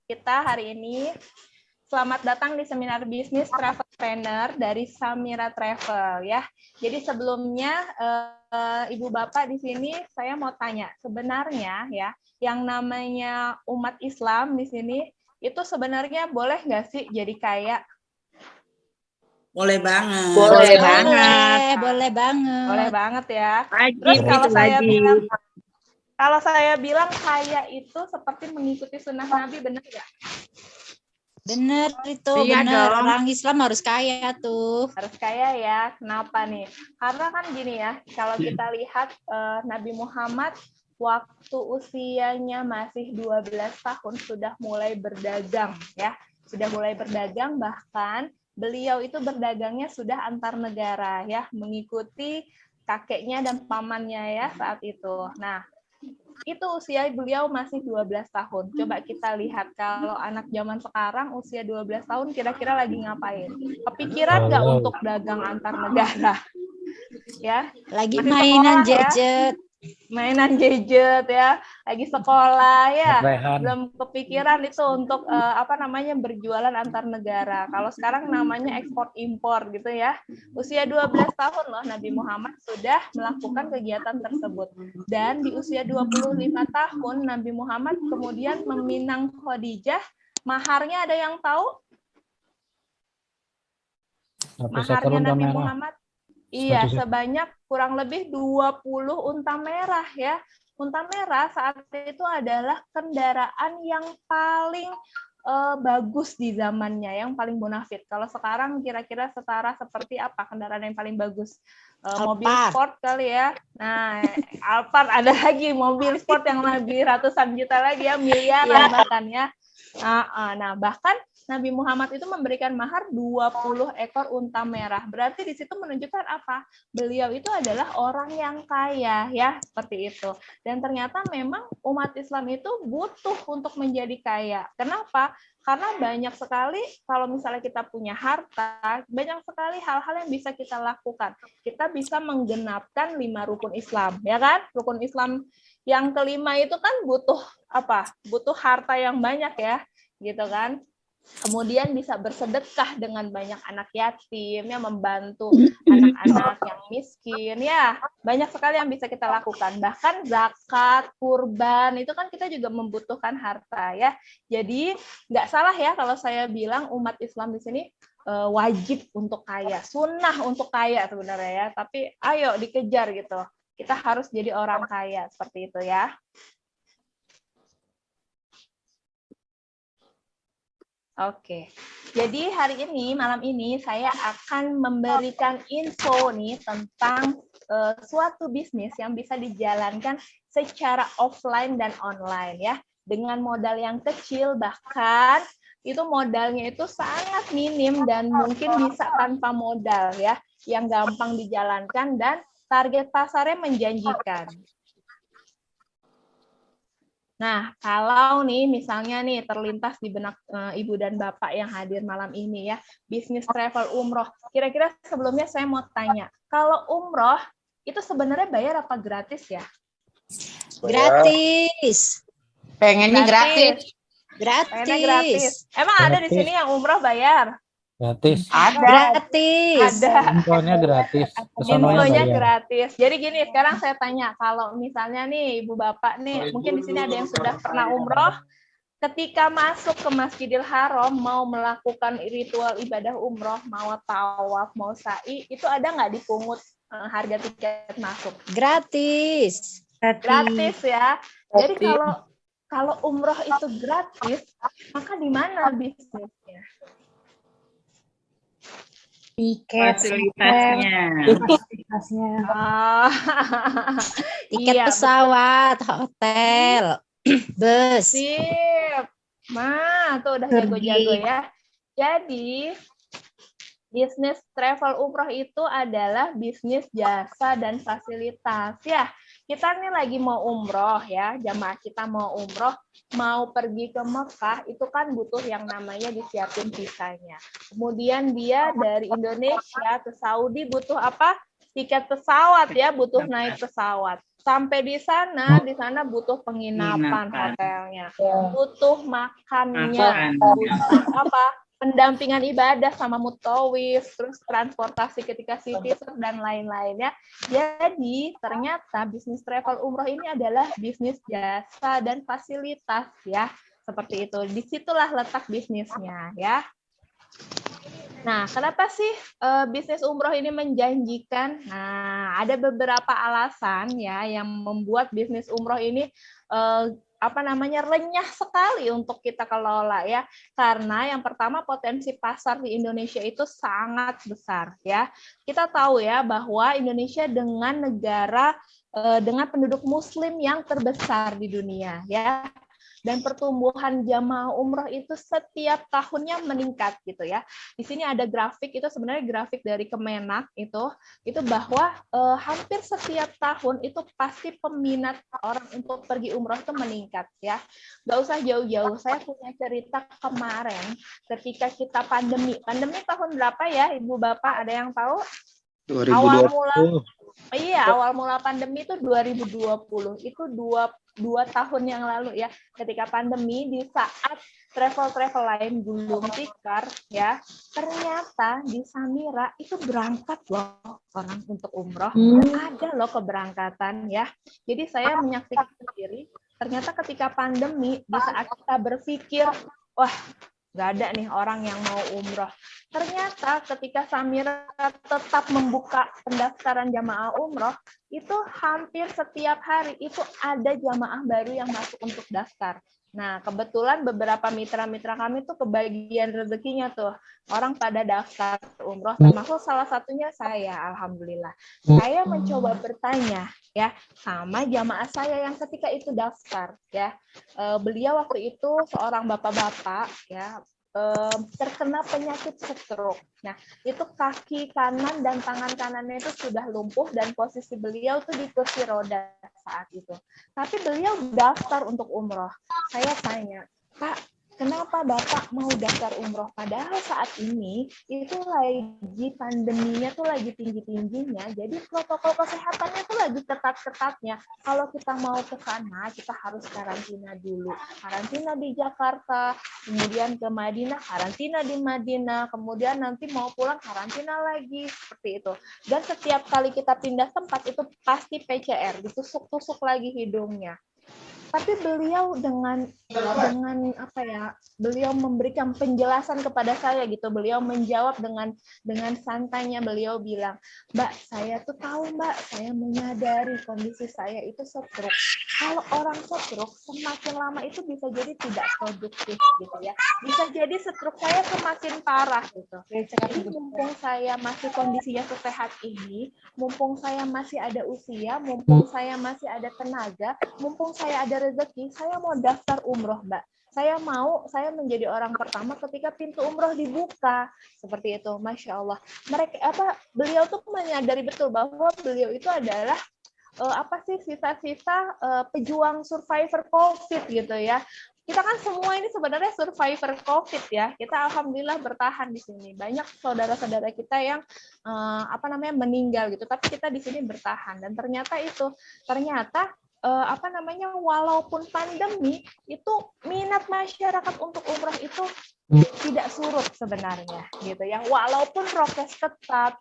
kita hari ini. Selamat datang di seminar bisnis travel trainer dari Samira Travel ya. Jadi sebelumnya Ibu Bapak di sini saya mau tanya, sebenarnya ya yang namanya umat Islam di sini itu sebenarnya boleh nggak sih jadi kaya? Boleh banget. Boleh banget. Boleh banget ya. Wajib, Terus kalau itu saya wajib. bilang kaya itu seperti mengikuti sunnah Nabi, benar nggak? Bener itu, Iya bener. dong. Orang Islam harus kaya tuh. Harus kaya ya. Kenapa nih? Karena kan gini ya, kalau kita lihat Nabi Muhammad waktu usianya masih 12 tahun sudah mulai berdagang ya. Sudah mulai berdagang, bahkan beliau itu berdagangnya sudah antar negara ya, mengikuti kakeknya dan pamannya ya saat itu. Nah, itu usia beliau masih 12 tahun. Coba kita lihat kalau anak zaman sekarang usia 12 tahun kira-kira lagi ngapain? Kepikiran nggak untuk dagang antar negara? Ya, Lagi masih mainan sekolah, ya. gadget. Mainan gadget ya, lagi sekolah ya. Rehan. Belum kepikiran itu untuk berjualan antar negara. Kalau sekarang namanya ekspor impor gitu ya. Usia 12 tahun loh Nabi Muhammad sudah melakukan kegiatan tersebut. Dan di usia 25 tahun Nabi Muhammad kemudian meminang Khadijah. Maharnya ada yang tahu? Maharnya Nabi Muhammad? Iya, sebanyak kurang lebih 20 unta merah ya. Unta merah saat itu adalah kendaraan yang paling bagus di zamannya, yang paling bonafit. Kalau sekarang kira-kira setara seperti apa kendaraan yang paling bagus? Mobil sport kali ya. Nah, Alphard ada lagi mobil sport yang lebih ratusan juta lagi ya, miliaran bahkan ya. Nah, bahkan Nabi Muhammad itu memberikan mahar 20 ekor unta merah. Berarti di situ menunjukkan apa? Beliau itu adalah orang yang kaya ya, seperti itu. Dan ternyata memang umat Islam itu butuh untuk menjadi kaya. Kenapa? Karena banyak sekali kalau misalnya kita punya harta, banyak sekali hal-hal yang bisa kita lakukan. Kita bisa menggenapkan 5 rukun Islam, ya kan? Rukun Islam yang kelima itu kan butuh apa? Butuh harta yang banyak ya, gitu kan? Kemudian bisa bersedekah dengan banyak anak yatim, ya, membantu anak-anak yang miskin, ya banyak sekali yang bisa kita lakukan. Bahkan zakat, kurban itu kan kita juga membutuhkan harta ya. Jadi nggak salah ya kalau saya bilang umat Islam di sini wajib untuk kaya, sunnah untuk kaya sebenarnya ya. Tapi ayo dikejar gitu. Kita harus jadi orang kaya seperti itu ya. Oke, jadi hari ini, malam ini saya akan memberikan info nih tentang suatu bisnis yang bisa dijalankan secara offline dan online ya. Dengan modal yang kecil, bahkan itu modalnya itu sangat minim dan mungkin bisa tanpa modal ya. Yang gampang dijalankan dan target pasarnya menjanjikan. Nah, kalau nih misalnya nih terlintas di benak Ibu dan Bapak yang hadir malam ini ya, bisnis travel umroh. Kira-kira sebelumnya saya mau tanya, kalau umroh itu sebenarnya bayar apa gratis ya? Gratis. Pengennya gratis. Pengennya gratis. Emang ada di sini yang umroh bayar? Gratis. Gratis. Ada. Infonya gratis. Infonya gratis. Jadi gini, sekarang saya tanya, kalau misalnya nih Ibu Bapak nih, mungkin di sini ada yang sudah pernah umroh, ketika masuk ke Masjidil Haram mau melakukan ritual ibadah umroh, mau tawaf, mau sa'i, itu ada nggak dipungut harga tiket masuk? Gratis. Gratis ya. Jadi kalau umroh itu gratis, maka di mana bisnisnya? Tiket fasilitasnya. Tiket Iya, pesawat, hotel, bus. sip. Tuh udah jago-jago ya. Jadi, bisnis travel umroh itu adalah bisnis jasa dan fasilitas ya. Kita nih lagi mau umroh ya, jamaah kita mau umroh, mau pergi ke Mekah, itu kan butuh yang namanya disiapin visanya. Kemudian dia dari Indonesia ke Saudi butuh apa? Tiket pesawat ya, butuh naik pesawat. Sampai di sana butuh penginapan hotelnya, butuh makannya, butuh pendampingan ibadah sama mutawif, terus transportasi ketika city tour dan lain-lainnya. Jadi ternyata bisnis travel umroh ini adalah bisnis jasa dan fasilitas ya, seperti itu. Disitulah letak bisnisnya ya. Nah, kenapa sih bisnis umroh ini menjanjikan? Nah, ada beberapa alasan ya yang membuat bisnis umroh ini renyah sekali untuk kita kelola ya. Karena yang pertama potensi pasar di Indonesia itu sangat besar ya. Kita tahu ya bahwa Indonesia dengan negara dengan penduduk muslim yang terbesar di dunia ya. Dan pertumbuhan jamaah umroh itu setiap tahunnya meningkat gitu ya. Di sini ada grafik, itu sebenarnya grafik dari Kemenak itu bahwa hampir setiap tahun itu pasti peminat orang untuk pergi umroh itu meningkat ya. Nggak usah jauh-jauh, saya punya cerita kemarin ketika kita pandemi tahun berapa ya Ibu Bapak, ada yang tahu? 2020. Awal mula pandemi itu 2020, itu dua tahun yang lalu ya, ketika pandemi, di saat travel lain gulung tikar ya, ternyata di Samira itu berangkat loh orang untuk umroh, ada loh keberangkatan ya. Jadi saya menyaksikan sendiri, ternyata ketika pandemi, di saat kita berpikir, wah nggak ada nih orang yang mau umroh. Ternyata ketika Samira tetap membuka pendaftaran jamaah umroh, itu hampir setiap hari itu ada jamaah baru yang masuk untuk daftar. Nah, kebetulan beberapa mitra-mitra kami tuh kebagian rezekinya tuh. Orang pada daftar umroh, termasuk salah satunya saya, alhamdulillah. Saya mencoba bertanya ya sama jamaah saya yang ketika itu daftar ya. Beliau waktu itu seorang bapak-bapak ya, terkena penyakit stroke. Nah, itu kaki kanan dan tangan kanannya itu sudah lumpuh dan posisi beliau tuh di kursi roda saat itu. Tapi beliau daftar untuk umroh. Saya tanya, Pak, kenapa Bapak mau daftar umroh? Padahal saat ini itu lagi pandeminya tuh lagi tinggi-tingginya, jadi protokol kesehatannya tuh lagi ketat-ketatnya. Kalau kita mau ke sana, kita harus karantina dulu. Karantina di Jakarta, kemudian ke Madinah, karantina di Madinah, kemudian nanti mau pulang karantina lagi, seperti itu. Dan setiap kali kita pindah tempat itu pasti PCR, ditusuk-tusuk lagi hidungnya. Tapi beliau dengan beliau memberikan penjelasan kepada saya gitu. Beliau menjawab dengan santainya, beliau bilang, Mbak, saya tuh tahu Mbak, saya menyadari kondisi saya itu stroke. Kalau orang stroke semakin lama itu bisa jadi tidak produktif gitu ya. Bisa jadi stroke saya semakin parah gitu. Jadi mumpung saya masih kondisinya sesehat ini, mumpung saya masih ada usia, mumpung saya masih ada tenaga, mumpung saya ada rezeki, saya mau daftar umroh, Mbak. Saya menjadi orang pertama ketika pintu umroh dibuka, seperti itu. Masya Allah. Beliau tuh menyadari betul bahwa beliau itu adalah sisa-sisa pejuang survivor COVID gitu ya. Kita kan semua ini sebenarnya survivor COVID ya. Kita alhamdulillah bertahan di sini. Banyak saudara-saudara kita yang meninggal gitu, tapi kita di sini bertahan. Dan ternyata walaupun pandemi itu minat masyarakat untuk umroh itu tidak surut sebenarnya gitu ya. Walaupun prokes ketat,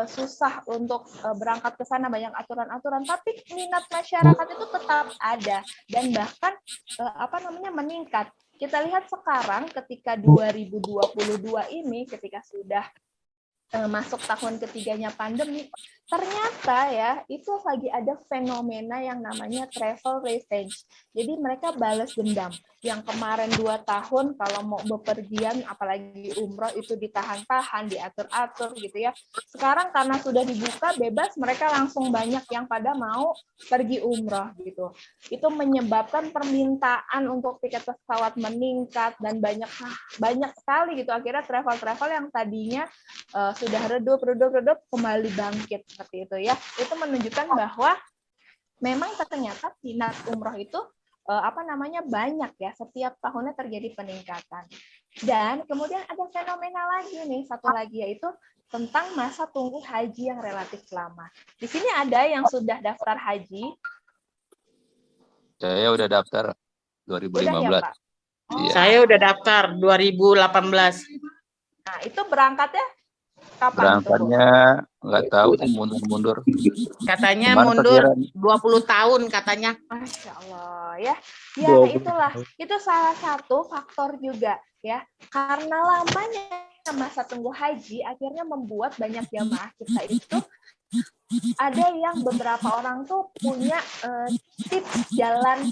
susah untuk berangkat ke sana, banyak aturan-aturan, tapi minat masyarakat itu tetap ada dan bahkan meningkat. Kita lihat sekarang ketika 2022 ini, ketika sudah masuk tahun ketiganya pandemi, ternyata ya itu lagi ada fenomena yang namanya travel revenge. Jadi mereka balas dendam. Yang kemarin 2 tahun kalau mau bepergian, apalagi umroh itu ditahan-tahan, diatur-atur gitu ya. Sekarang karena sudah dibuka bebas, mereka langsung banyak yang pada mau pergi umroh gitu. Itu menyebabkan permintaan untuk tiket pesawat meningkat dan banyak sekali gitu. Akhirnya travel-travel yang tadinya sudah redup kembali bangkit seperti itu ya. Itu menunjukkan bahwa memang ternyata minat umroh itu banyak ya, setiap tahunnya terjadi peningkatan. Dan kemudian ada fenomena lagi nih, satu lagi, yaitu tentang masa tunggu haji yang relatif lama. Di sini ada yang sudah daftar haji, Saya udah daftar 2015. Udah ya, Pak? Iya. Saya udah daftar 2018. Nah, itu berangkatnya kapan? Berangkatnya nggak tahu sih, mundur-mundur. Katanya Kemarin mundur perkiraan 20 tahun katanya. Masya Allah ya. Ya itulah, itu salah satu faktor juga ya. Karena lamanya masa tunggu haji akhirnya membuat banyak jamaah kita itu ada yang beberapa orang tuh punya tips jalan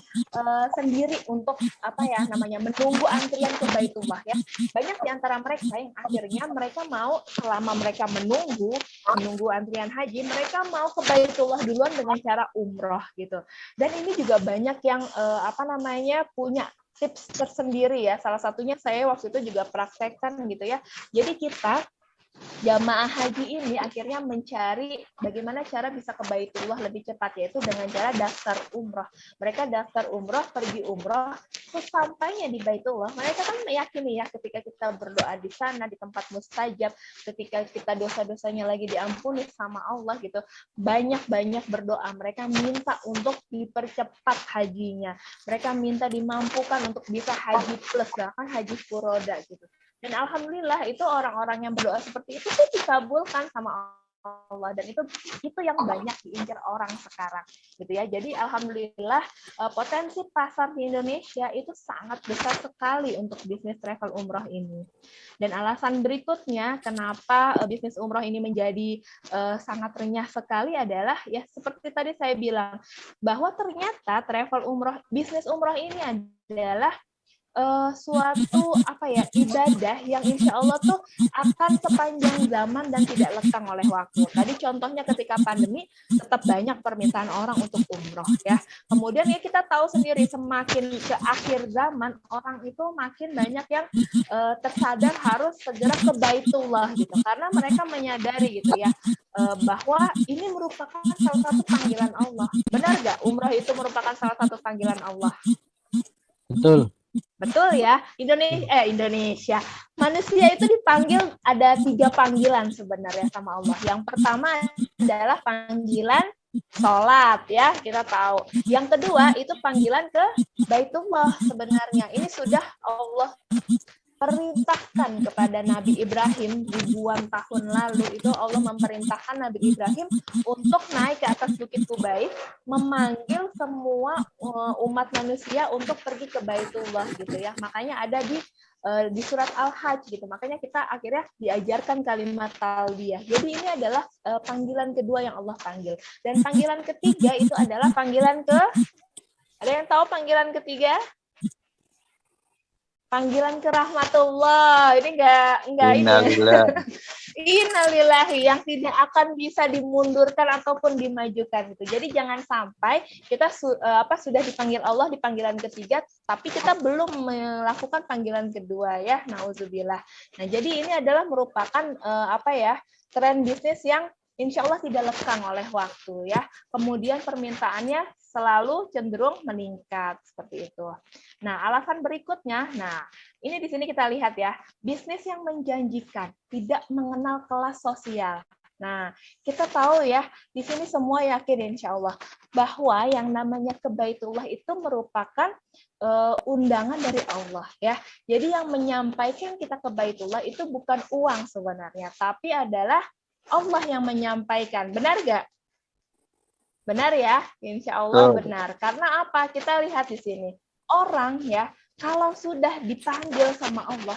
sendiri untuk apa ya namanya menunggu antrian ke Baitullah ya. Banyak di antara mereka yang akhirnya mereka mau selama mereka menunggu antrian haji, mereka mau ke Baitullah duluan dengan cara umroh gitu. Dan ini juga banyak yang apa namanya punya tips tersendiri ya. Salah satunya saya waktu itu juga praktekkan gitu ya. Jadi kita jamaah haji ini akhirnya mencari bagaimana cara bisa ke Baitullah lebih cepat, yaitu dengan cara daftar umroh. Mereka daftar umroh, pergi umroh, sesampainya di Baitullah, mereka kan meyakini ya ketika kita berdoa di sana di tempat mustajab, ketika kita dosa-dosanya lagi diampuni sama Allah gitu, banyak-banyak berdoa. Mereka minta untuk dipercepat hajinya. Mereka minta dimampukan untuk bisa haji plus, bahkan haji furoda gitu. Dan alhamdulillah itu orang-orang yang berdoa seperti itu tuh dikabulkan sama Allah, dan itu yang banyak diincar orang sekarang gitu ya. Jadi alhamdulillah potensi pasar di Indonesia itu sangat besar sekali untuk bisnis travel umroh ini. Dan alasan berikutnya kenapa bisnis umroh ini menjadi sangat renyah sekali adalah ya seperti tadi saya bilang bahwa ternyata travel umroh, bisnis umroh ini adalah suatu apa ya ibadah yang insya Allah tuh akan sepanjang zaman dan tidak lekang oleh waktu. Tadi contohnya ketika pandemi tetap banyak permintaan orang untuk umroh ya. Kemudian ya kita tahu sendiri semakin ke akhir zaman orang itu makin banyak yang tersadar harus segera ke Baitullah gitu, karena mereka menyadari gitu ya bahwa ini merupakan salah satu panggilan Allah. Benar nggak? Umroh itu merupakan salah satu panggilan Allah. Betul. Betul ya, Indonesia. Manusia itu dipanggil ada 3 panggilan sebenarnya sama Allah. Yang pertama adalah panggilan sholat ya, kita tahu. Yang kedua itu panggilan ke Baitullah sebenarnya. Ini sudah Allah perintahkan kepada Nabi Ibrahim ribuan tahun lalu. Itu Allah memerintahkan Nabi Ibrahim untuk naik ke atas Bukit Kubaid, memanggil semua umat manusia untuk pergi ke Baitullah gitu ya. Makanya ada di surat Al-Hajj gitu. Makanya kita akhirnya diajarkan kalimat talbiyah. Jadi ini adalah panggilan kedua yang Allah panggil. Dan panggilan ketiga itu adalah panggilan ada yang tahu panggilan ketiga? Panggilan ke rahmatullah. Ini enggak Innalillahi yang tidak akan bisa dimundurkan ataupun dimajukan gitu. Jadi jangan sampai kita sudah dipanggil Allah di panggilan ketiga tapi kita belum melakukan panggilan kedua ya. Nauzubillah. Nah, jadi ini adalah merupakan tren bisnis yang insya Allah tidak lekang oleh waktu ya. Kemudian permintaannya selalu cenderung meningkat seperti itu. Nah, alasan berikutnya, ini di sini kita lihat ya, bisnis yang menjanjikan, tidak mengenal kelas sosial. Nah, kita tahu ya, di sini semua yakin insya Allah bahwa yang namanya ke Baitullah itu merupakan undangan dari Allah ya. Jadi yang menyampaikan kita ke Baitullah itu bukan uang sebenarnya, tapi adalah Allah yang menyampaikan. Benar nggak? Benar ya? Insya Allah benar. Karena apa? Kita lihat di sini. Orang ya, kalau sudah dipanggil sama Allah,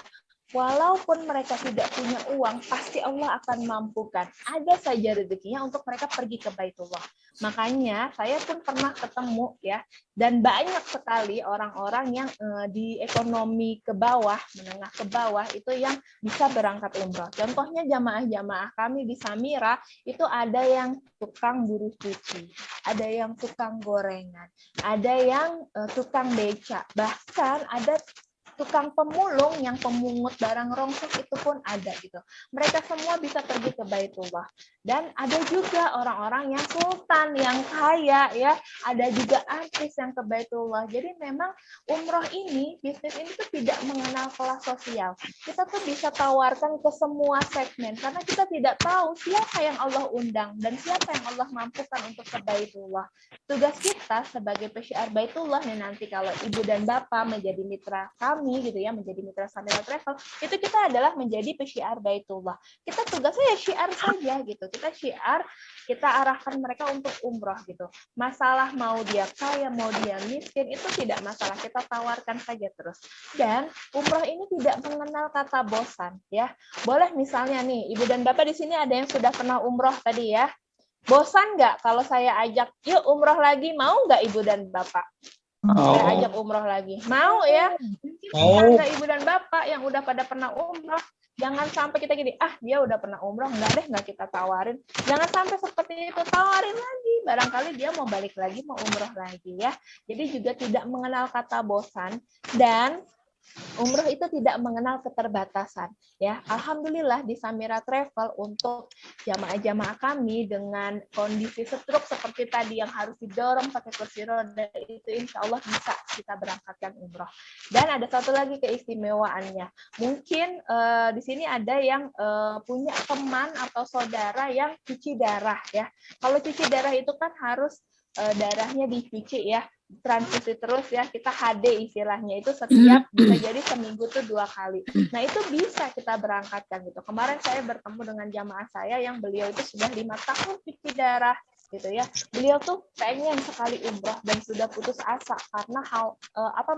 walaupun mereka tidak punya uang, pasti Allah akan mampukan. Ada saja rezekinya untuk mereka pergi ke Baitullah. Makanya saya pun pernah ketemu ya, dan banyak sekali orang-orang yang di ekonomi ke bawah, menengah ke bawah itu yang bisa berangkat umroh. Contohnya jamaah-jamaah kami di Samira itu ada yang tukang buruh cuci, ada yang tukang gorengan, ada yang tukang beca, bahkan ada tukang pemulung yang pemungut barang rongsok itu pun ada gitu. Mereka semua bisa pergi ke Baitullah. Dan ada juga orang-orang yang sultan, yang kaya ya, ada juga artis yang ke Baitullah. Jadi memang umroh ini, bisnis ini tuh tidak mengenal kelas sosial. Kita tuh bisa tawarkan ke semua segmen karena kita tidak tahu siapa yang Allah undang dan siapa yang Allah mampukan untuk ke Baitullah. Tugas kita sebagai PCR Baitullah nih nanti kalau ibu dan bapak menjadi mitra kami gitu ya, menjadi mitra Samira Travel, itu kita adalah menjadi PCR Baitullah. Kita tugasnya ya syiar saja gitu. Kita syiar, kita arahkan mereka untuk umroh gitu. Masalah mau dia kaya, mau dia miskin itu tidak masalah. Kita tawarkan saja terus. Dan umroh ini tidak mengenal kata bosan ya. Boleh misalnya nih, ibu dan bapak di sini ada yang sudah pernah umroh tadi ya. Bosan nggak kalau saya ajak, yuk umroh lagi, mau nggak ibu dan bapak? Saya ajak umroh lagi. Mau ya? Mungkin ibu dan bapak yang udah pada pernah umroh, jangan sampai kita gini, dia udah pernah umroh, nggak kita tawarin. Jangan sampai seperti itu, tawarin lagi. Barangkali dia mau balik lagi, mau umroh lagi ya. Jadi juga tidak mengenal kata bosan dan umroh itu tidak mengenal keterbatasan ya. Alhamdulillah di Samira Travel untuk jamaah-jamaah kami dengan kondisi stroke seperti tadi yang harus didorong pakai kursi roda itu insya Allah bisa kita berangkatkan umroh. Dan ada satu lagi keistimewaannya. Mungkin di sini ada yang punya teman atau saudara yang cuci darah ya. Kalau cuci darah itu kan harus darahnya dicuci ya, transfusi terus ya, kita HD istilahnya itu setiap bisa jadi seminggu tuh 2 kali. Nah itu bisa kita berangkatkan gitu. Kemarin saya bertemu dengan jamaah saya yang beliau itu sudah 5 tahun cuci darah gitu ya. Beliau tuh pengen sekali umroh dan sudah putus asa karena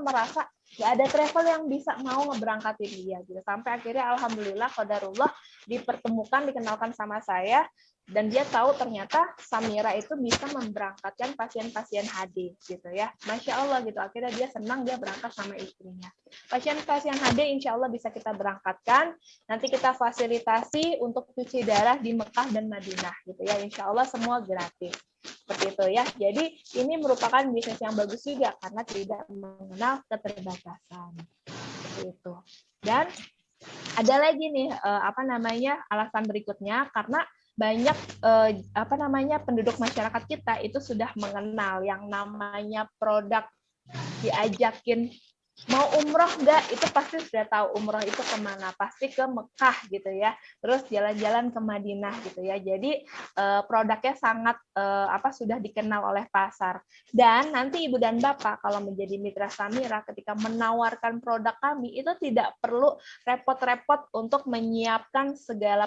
merasa nggak ada travel yang bisa mau ngeberangkatin dia gitu. Sampai akhirnya alhamdulillah qadarullah dipertemukan, dikenalkan sama saya. Dan dia tahu ternyata Samira itu bisa memberangkatkan pasien-pasien HD gitu ya. Masya Allah gitu. Akhirnya dia senang, dia berangkat sama istrinya. Pasien-pasien HD insya Allah bisa kita berangkatkan. Nanti kita fasilitasi untuk cuci darah di Mekah dan Madinah gitu ya. Insya Allah semua gratis. Seperti itu ya. Jadi ini merupakan bisnis yang bagus juga karena tidak mengenal keterbatasan. Seperti itu. Dan ada lagi nih alasan berikutnya karena banyak penduduk masyarakat kita itu sudah mengenal yang namanya produk diajakin mau umroh nggak, itu pasti sudah tahu umroh itu kemana, pasti ke Mekah gitu ya, terus jalan-jalan ke Madinah gitu ya. Jadi produknya sangat sudah dikenal oleh pasar. Dan nanti ibu dan bapak kalau menjadi mitra Samira ketika menawarkan produk kami itu tidak perlu repot-repot untuk menyiapkan segala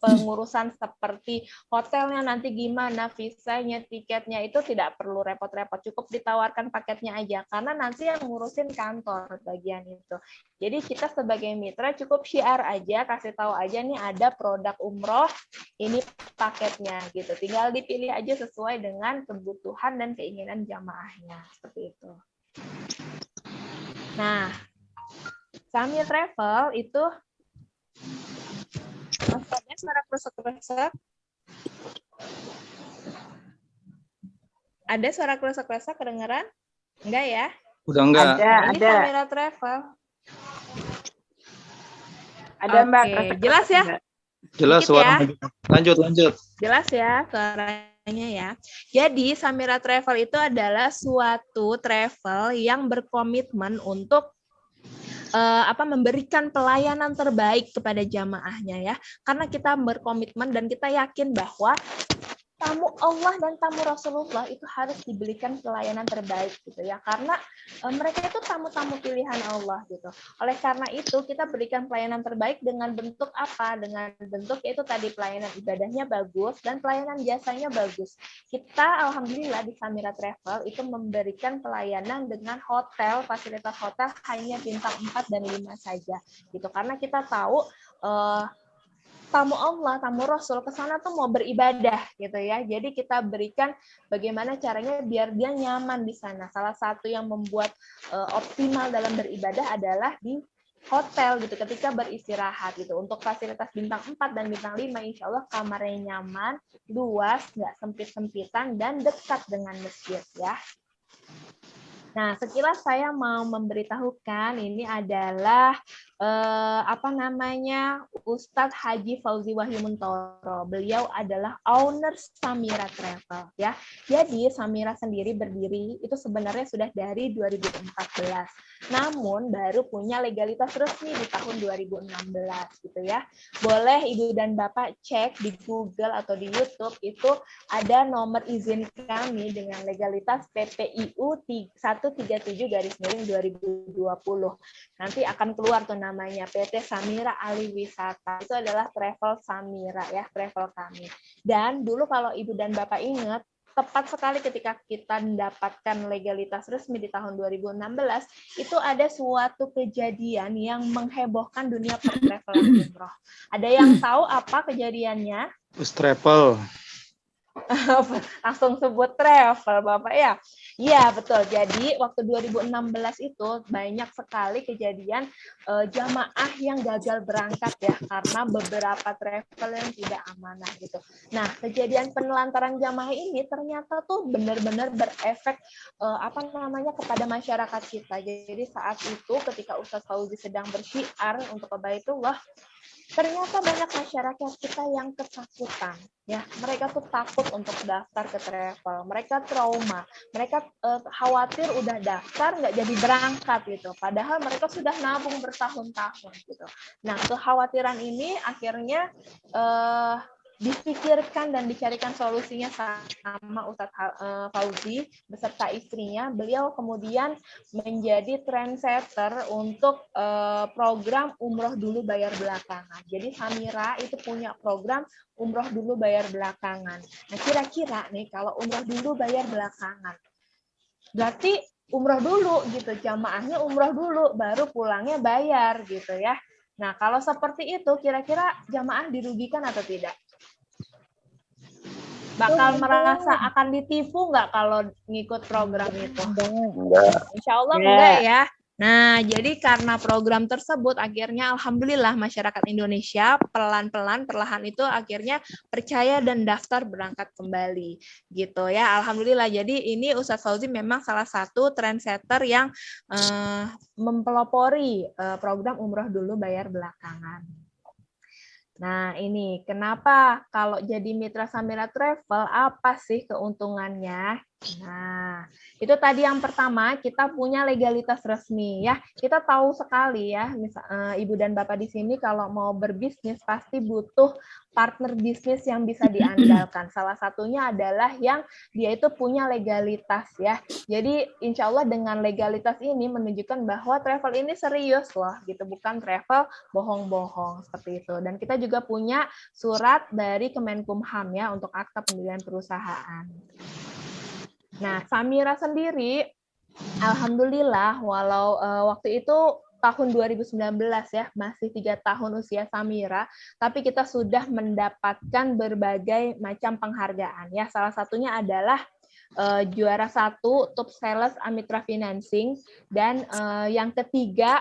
pengurusan seperti hotelnya nanti gimana, visanya, tiketnya, itu tidak perlu repot-repot, cukup ditawarkan paketnya aja karena nanti yang ngurusin kantor bagian itu. Jadi kita sebagai mitra cukup syiar aja, kasih tahu aja nih ada produk umroh, ini paketnya gitu. Tinggal dipilih aja sesuai dengan kebutuhan dan keinginan jamaahnya seperti itu. Nah, Samira Travel itu maksudnya suara kresek-kresek. Ada suara kresek-kresek kedengeran? Enggak ya? Udah enggak? Ini Samira Travel. Ada Mbak. Jelas ya? Jelas suara. Ya? Lanjut. Jelas ya suaranya ya. Jadi Samira Travel itu adalah suatu travel yang berkomitmen untuk memberikan pelayanan terbaik kepada jamaahnya ya. Karena kita berkomitmen dan kita yakin bahwa tamu Allah dan tamu Rasulullah itu harus diberikan pelayanan terbaik gitu ya, karena mereka itu tamu-tamu pilihan Allah gitu. Oleh karena itu kita berikan pelayanan terbaik dengan bentuk apa? Dengan bentuk yaitu tadi pelayanan ibadahnya bagus dan pelayanan jasanya bagus. Kita alhamdulillah di Samira Travel itu memberikan pelayanan dengan hotel, fasilitas hotel hanya bintang 4 dan 5 saja gitu. Karena kita tahu tamu Allah, tamu Rasul ke sana tuh mau beribadah gitu ya. Jadi kita berikan bagaimana caranya biar dia nyaman di sana. Salah satu yang membuat optimal dalam beribadah adalah di hotel gitu ketika beristirahat gitu. Untuk fasilitas bintang 4 dan bintang 5 insya Allah kamarnya nyaman, luas, nggak sempit-sempitan dan dekat dengan masjid ya. Nah, sekilas saya mau memberitahukan ini adalah Ustadz Haji Fauzi Wahyumuntoro. Beliau adalah owner Samira Travel ya. Jadi Samira sendiri berdiri itu sebenarnya sudah dari 2014. Namun baru punya legalitas resmi di tahun 2016 gitu ya. Boleh Ibu dan Bapak cek di Google atau di YouTube, itu ada nomor izin kami dengan legalitas PPIU 137/2020. Nanti akan keluar tuh namanya PT Samira Ali Wisata. Itu adalah travel Samira ya, travel kami. Dan dulu kalau Ibu dan Bapak ingat, tepat sekali ketika kita mendapatkan legalitas resmi di tahun 2016, itu ada suatu kejadian yang menghebohkan dunia per-travelan umroh. Ada yang tahu apa kejadiannya? Bus travel. Langsung sebut travel Bapak ya. Iya betul. Jadi waktu 2016 itu banyak sekali kejadian jamaah yang gagal berangkat ya karena beberapa travel yang tidak amanah gitu. Nah, kejadian penelantaran jamaah ini ternyata tuh benar-benar berefek kepada masyarakat kita. Jadi saat itu ketika Ustadz Fauzi sedang bersyiar untuk ke Baitullah, ternyata banyak masyarakat kita yang ketakutan ya, mereka tuh takut untuk daftar ke travel, mereka trauma, mereka khawatir udah daftar nggak jadi berangkat gitu, padahal mereka sudah nabung bertahun-tahun gitu. Nah, kekhawatiran ini akhirnya dipikirkan dan dicarikan solusinya sama Ustadz Fauzi beserta istrinya. Beliau kemudian menjadi trendsetter untuk program umroh dulu bayar belakangan. Jadi Samira itu punya program umroh dulu bayar belakangan. Nah, kira-kira nih kalau umroh dulu bayar belakangan, berarti umroh dulu gitu, jamaahnya umroh dulu baru pulangnya bayar gitu ya. Nah, kalau seperti itu kira-kira jamaah dirugikan atau tidak? Bakal merasa akan ditipu nggak kalau ngikut program itu? Enggak. Insya Allah enggak ya. Nah, jadi karena program tersebut akhirnya alhamdulillah masyarakat Indonesia pelan-pelan perlahan itu akhirnya percaya dan daftar berangkat kembali gitu ya. Alhamdulillah. Jadi ini Ustadz Fauzi memang salah satu trendsetter yang mempelopori program umroh dulu bayar belakangan. Nah, ini kenapa kalau jadi mitra Samira Travel, apa sih keuntungannya? Nah, itu tadi yang pertama, kita punya legalitas resmi ya. Kita tahu sekali ya, Ibu dan Bapak di sini kalau mau berbisnis pasti butuh partner bisnis yang bisa diandalkan. Salah satunya adalah yang dia itu punya legalitas ya. Jadi insya Allah dengan legalitas ini menunjukkan bahwa travel ini serius loh, gitu, bukan travel bohong-bohong seperti itu. Dan kita juga punya surat dari Kemenkumham ya untuk akta pendirian perusahaan. Nah, Samira sendiri, alhamdulillah, walau waktu itu tahun 2019 ya, masih 3 tahun usia Samira, tapi kita sudah mendapatkan berbagai macam penghargaan ya. Salah satunya adalah juara 1 Top Sales Amitra Financing, dan yang ketiga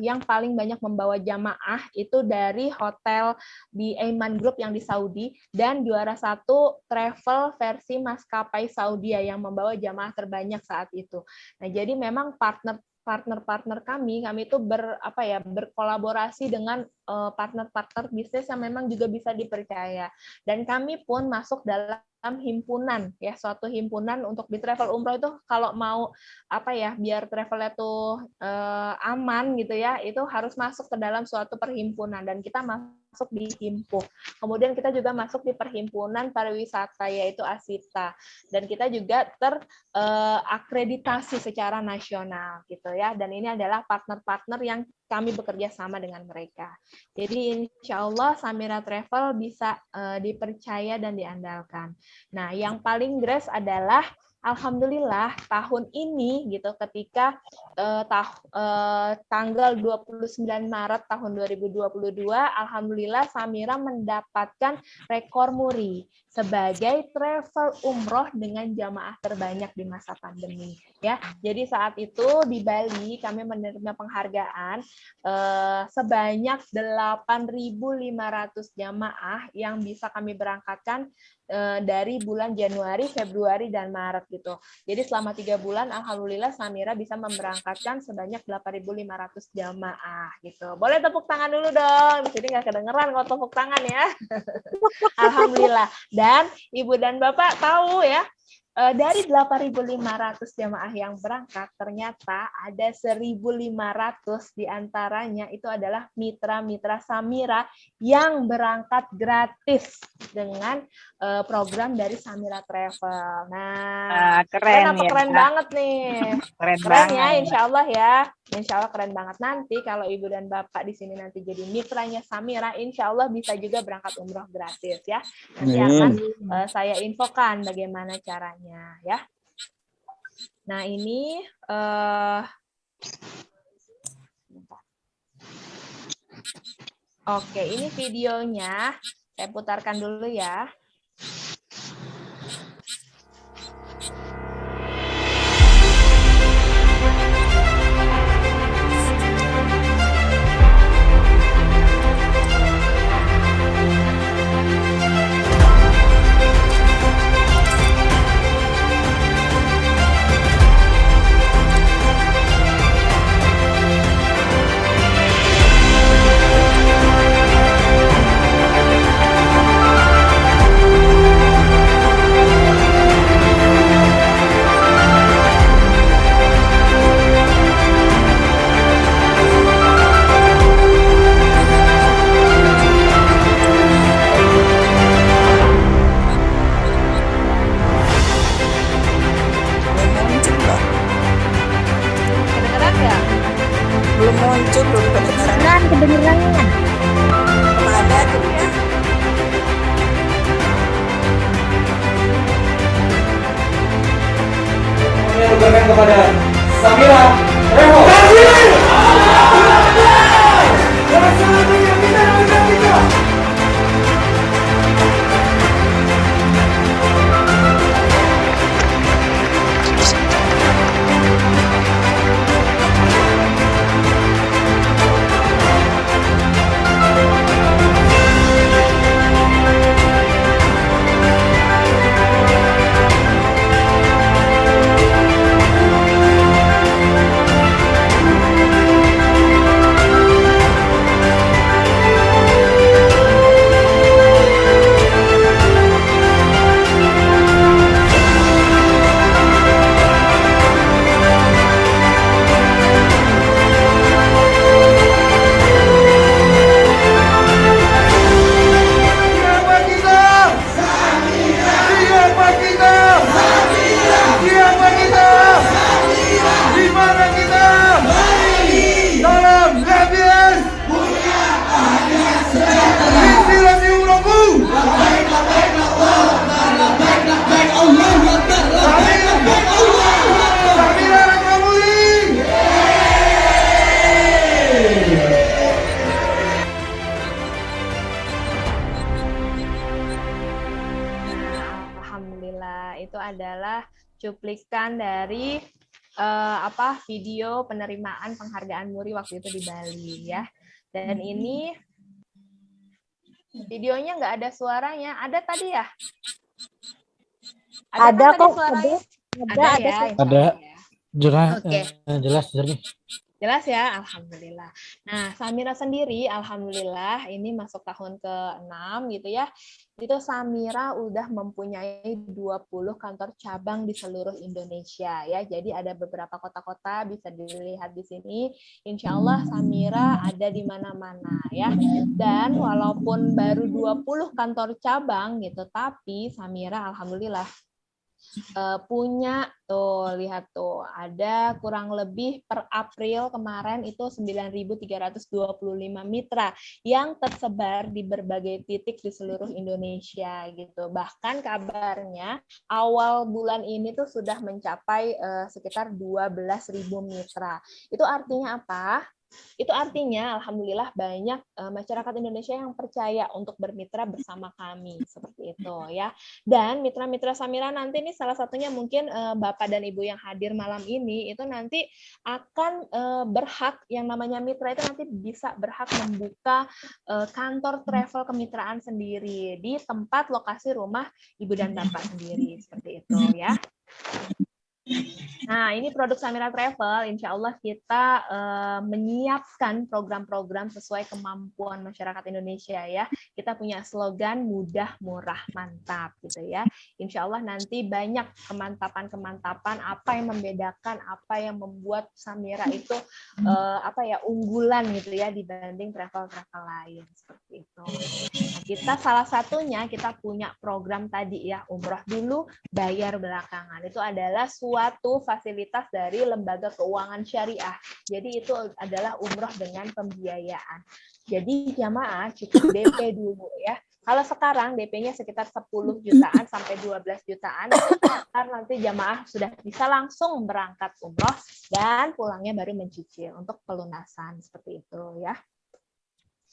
yang paling banyak membawa jamaah itu dari hotel di Aiman Group yang di Saudi, dan juara 1 travel versi maskapai Saudi yang membawa jamaah terbanyak saat itu. Nah, jadi memang partner kami itu berkolaborasi dengan partner-partner bisnis yang memang juga bisa dipercaya, dan kami pun masuk dalam himpunan ya, suatu himpunan untuk di travel umroh itu kalau mau biar travelnya tuh aman gitu ya, itu harus masuk ke dalam suatu perhimpunan, dan kita masuk di Himpuh. Kemudian kita juga masuk di perhimpunan pariwisata yaitu ASITA, dan kita juga terakreditasi secara nasional gitu ya, dan ini adalah partner-partner yang kami bekerja sama dengan mereka. Jadi insya Allah Samira Travel bisa dipercaya dan diandalkan. Nah, yang paling grace adalah alhamdulillah tahun ini gitu, ketika tanggal 29 Maret tahun 2022, alhamdulillah Samira mendapatkan rekor muri sebagai travel umroh dengan jamaah terbanyak di masa pandemi ya. Jadi saat itu di Bali kami menerima penghargaan sebanyak 8.500 jamaah yang bisa kami berangkatkan dari bulan Januari, Februari, dan Maret gitu. Jadi selama 3 bulan, alhamdulillah Samira bisa memberangkatkan sebanyak 8.500 jamaah gitu. Boleh tepuk tangan dulu dong. Di sini nggak kedengeran kalau tepuk tangan ya. Alhamdulillah. Dan Ibu dan Bapak tahu ya, dari 8.500 jamaah yang berangkat, ternyata ada 1.500 diantaranya itu adalah mitra-mitra Samira yang berangkat gratis dengan program dari Samira Travel. Nah, Keren apa ya. keren banget nih. Keren Keren ya, banget. insya Allah ya. Insya Allah keren banget. Nanti kalau Ibu dan Bapak di sini nanti jadi mitranya Samira, insya Allah bisa juga berangkat umroh gratis ya. Nanti akan saya infokan bagaimana caranya ya. Nah ini oke, ini videonya saya putarkan dulu ya. Kedengeran nggak? Belum muncul, belum kedengeran. Kedengeran. Ada tuh. Berikan kepada Samira Revo. itu adalah cuplikan dari video penerimaan penghargaan Muri waktu itu di Bali ya. Dan ini videonya nggak ada suaranya, ada tadi ya? Ada kan tadi kok, suaranya? ada ya, Ada. insya Allah ya. Jelas jernih. Jelas ya, alhamdulillah. Nah, Samira sendiri, alhamdulillah, ini masuk tahun ke-6 gitu ya. Itu Samira udah mempunyai 20 kantor cabang di seluruh Indonesia ya. Jadi ada beberapa kota-kota bisa dilihat di sini. Insya Allah Samira ada di mana-mana ya. Dan walaupun baru 20 kantor cabang gitu, tapi Samira alhamdulillah punya tuh, lihat tuh, ada kurang lebih per April kemarin itu 9.325 mitra yang tersebar di berbagai titik di seluruh Indonesia gitu. Bahkan kabarnya awal bulan ini tuh sudah mencapai sekitar 12.000 mitra. Itu artinya apa? Itu artinya alhamdulillah banyak masyarakat Indonesia yang percaya untuk bermitra bersama kami seperti itu ya. Dan mitra-mitra Samira nanti ini salah satunya mungkin Bapak dan Ibu yang hadir malam ini itu nanti akan berhak, yang namanya mitra itu nanti bisa berhak membuka kantor travel kemitraan sendiri di tempat lokasi rumah Ibu dan Bapak sendiri seperti itu ya. Nah, ini produk Samira Travel, insya Allah kita menyiapkan program-program sesuai kemampuan masyarakat Indonesia ya. Kita punya slogan mudah, murah, mantap gitu ya. Insya Allah nanti banyak kemantapan-kemantapan apa yang membedakan, apa yang membuat Samira itu unggulan gitu ya dibanding travel-travel lain seperti itu. Nah, kita salah satunya kita punya program tadi ya, umroh dulu, bayar belakangan. Itu adalah suatu fasilitas dari lembaga keuangan syariah. Jadi itu adalah umroh dengan pembiayaan. Jadi jamaah cukup DP dulu ya. Kalau sekarang DP-nya sekitar 10 jutaan sampai 12 jutaan, nanti jamaah sudah bisa langsung berangkat umroh dan pulangnya baru mencicil untuk pelunasan seperti itu ya.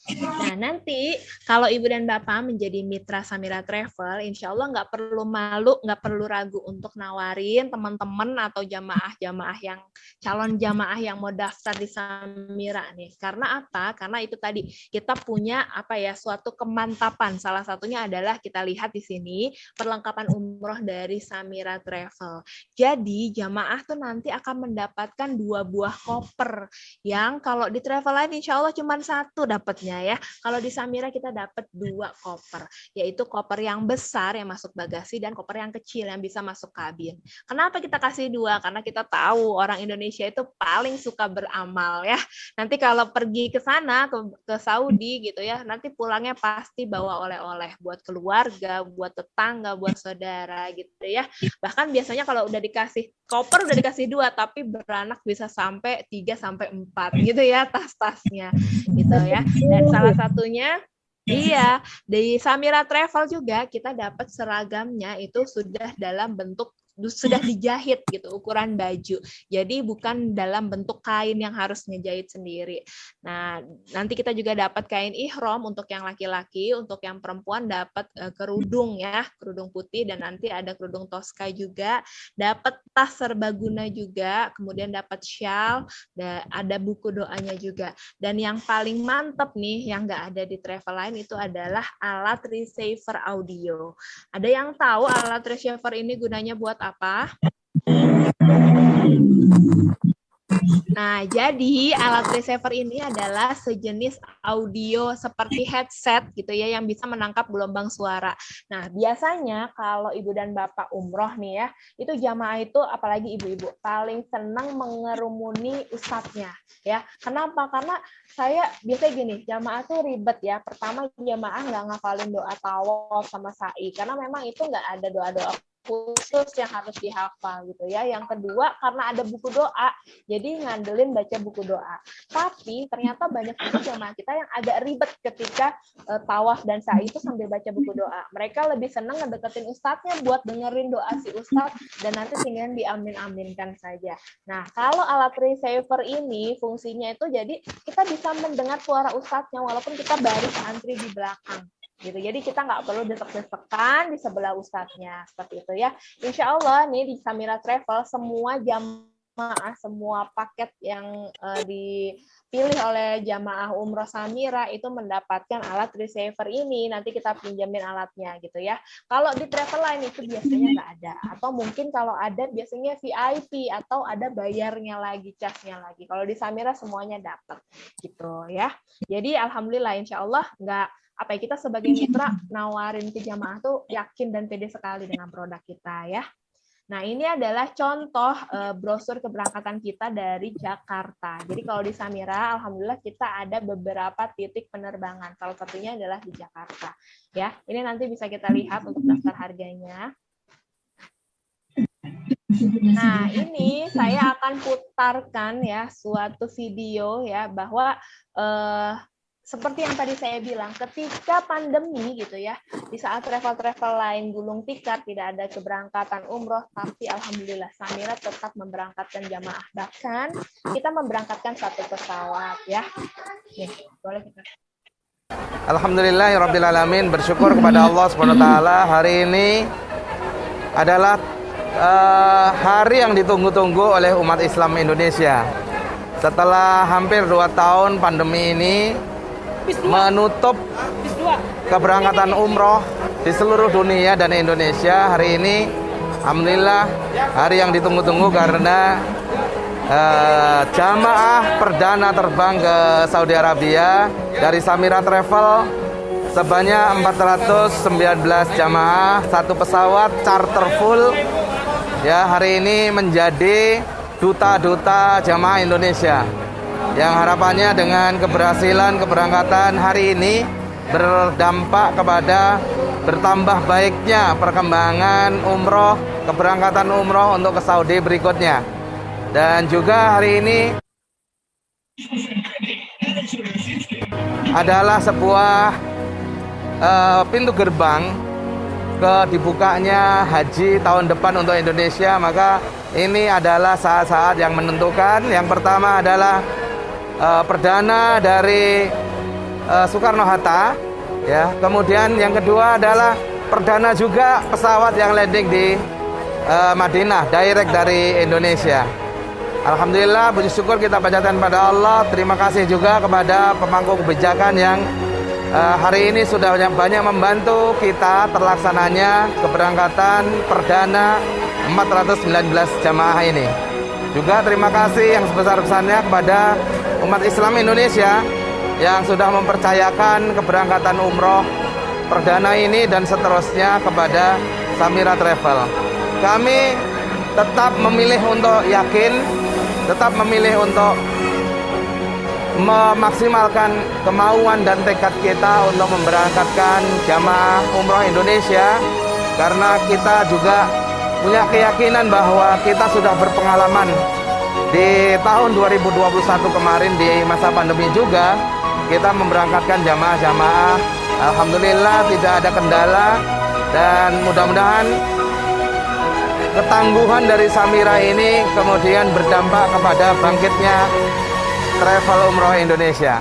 Nah, nanti kalau Ibu dan Bapak menjadi mitra Samira Travel, insya Allah nggak perlu malu, nggak perlu ragu untuk nawarin teman-teman atau jamaah-jamaah yang calon jamaah yang mau daftar di Samira nih. Karena apa? Karena itu tadi kita punya suatu kemantapan. Salah satunya adalah kita lihat di sini perlengkapan umroh dari Samira Travel. Jadi jamaah tuh nanti akan mendapatkan 2 buah koper yang kalau di travel lain insya Allah cuma 1 dapatnya ya. Kalau di Samira kita dapat 2 koper, yaitu koper yang besar yang masuk bagasi dan koper yang kecil yang bisa masuk kabin. Kenapa kita kasih 2? Karena kita tahu orang Indonesia itu paling suka beramal ya. Nanti kalau pergi ke sana ke Saudi gitu ya, nanti pulangnya pasti bawa oleh-oleh buat keluarga, buat tetangga, buat saudara gitu ya. Bahkan biasanya kalau udah dikasih koper udah dikasih 2, tapi beranak bisa sampai 3 sampai 4 gitu ya tas-tasnya gitu ya. Dan salah satunya iya, di Samira Travel juga kita dapat seragamnya itu sudah dalam bentuk sudah dijahit gitu ukuran baju. Jadi bukan dalam bentuk kain yang harus ngejahit sendiri. Nah, nanti kita juga dapat kain ihram untuk yang laki-laki, untuk yang perempuan dapat kerudung ya, kerudung putih dan nanti ada kerudung Tosca juga, dapat tas serbaguna juga, kemudian dapat shawl, ada buku doanya juga. Dan yang paling mantep nih yang nggak ada di travel lain itu adalah alat receiver audio. Ada yang tahu alat receiver ini gunanya buat apa? Nah, jadi alat receiver ini adalah sejenis audio seperti headset gitu ya yang bisa menangkap gelombang suara. Nah, biasanya kalau Ibu dan Bapak umroh nih ya, itu jamaah itu apalagi ibu-ibu paling senang mengerumuni ustadznya ya. Kenapa? Karena saya biasanya gini, jamaah tuh ribet ya. Pertama jamaah nggak ngafalin doa tawaf sama sa'i karena memang itu nggak ada doa-doa khusus yang harus dihafal gitu ya. Yang kedua karena ada buku doa, jadi ngandelin baca buku doa. Tapi ternyata banyak juga jamaah kita yang agak ribet ketika tawaf dan sa'i itu sambil baca buku doa. Mereka lebih senang ngedeketin ustadznya buat dengerin doa si ustadz dan nanti tinggal diamin-aminkan saja. Nah, kalau alat receiver ini fungsinya itu jadi kita bisa mendengar suara ustadznya walaupun kita baris antri di belakang. Gitu. Jadi kita nggak perlu desek-desekan di sebelah ustadznya seperti itu ya. Insya Allah nih di Samira Travel semua jamaah, semua paket yang dipilih oleh jamaah umroh Samira itu mendapatkan alat receiver ini. Nanti kita pinjamin alatnya gitu ya. Kalau di travel lain itu biasanya nggak ada. Atau mungkin kalau ada biasanya VIP atau ada bayarnya lagi, casnya lagi. Kalau di Samira semuanya dapat gitu ya. Jadi alhamdulillah insya Allah kita sebagai mitra nawarin ke jamaah tuh yakin dan pede sekali dengan produk kita ya. Nah, ini adalah contoh brosur keberangkatan kita dari Jakarta. Jadi kalau di Samira, alhamdulillah kita ada beberapa titik penerbangan. Salah satunya adalah di Jakarta. Ya, ini nanti bisa kita lihat untuk daftar harganya. Nah, ini saya akan putarkan ya suatu video ya bahwa seperti yang tadi saya bilang, ketika pandemi gitu ya, di saat travel-travel lain gulung tikar, tidak ada keberangkatan umroh, tapi alhamdulillah Samira tetap memberangkatkan jamaah. Bahkan kita memberangkatkan 1 pesawat ya. Nih, boleh kita. Alhamdulillahirrabbilalamin, bersyukur kepada Allah SWT. Hari ini adalah hari yang ditunggu-tunggu oleh umat Islam Indonesia. Setelah hampir 2 tahun pandemi ini menutup keberangkatan umroh di seluruh dunia dan Indonesia, hari ini alhamdulillah hari yang ditunggu-tunggu karena jamaah perdana terbang ke Saudi Arabia dari Samira Travel sebanyak 419 jamaah, 1 pesawat charter full ya, hari ini menjadi duta-duta jamaah Indonesia, yang harapannya dengan keberhasilan keberangkatan hari ini berdampak kepada bertambah baiknya perkembangan umroh, keberangkatan umroh untuk ke Saudi berikutnya. Dan juga hari ini adalah sebuah pintu gerbang ke dibukanya haji tahun depan untuk Indonesia. Maka ini adalah saat-saat yang menentukan. Yang pertama adalah perdana dari Soekarno-Hatta ya. Kemudian yang kedua adalah perdana juga pesawat yang landing di Madinah direct dari Indonesia. Alhamdulillah, puji syukur kita panjatkan pada Allah. Terima kasih juga kepada pemangku kebijakan yang hari ini sudah banyak membantu kita terlaksananya keberangkatan perdana 419 jamaah ini. Juga terima kasih yang sebesar-besarnya kepada umat Islam Indonesia yang sudah mempercayakan keberangkatan umroh perdana ini dan seterusnya kepada Samira Travel. Kami tetap memilih untuk yakin, tetap memilih untuk memaksimalkan kemauan dan tekad kita untuk memberangkatkan jamaah umroh Indonesia, karena kita juga punya keyakinan bahwa kita sudah berpengalaman di tahun 2021 kemarin di masa pandemi juga kita memberangkatkan jamaah-jamaah. Alhamdulillah tidak ada kendala, dan mudah-mudahan ketangguhan dari Samira ini kemudian berdampak kepada bangkitnya travel umroh Indonesia.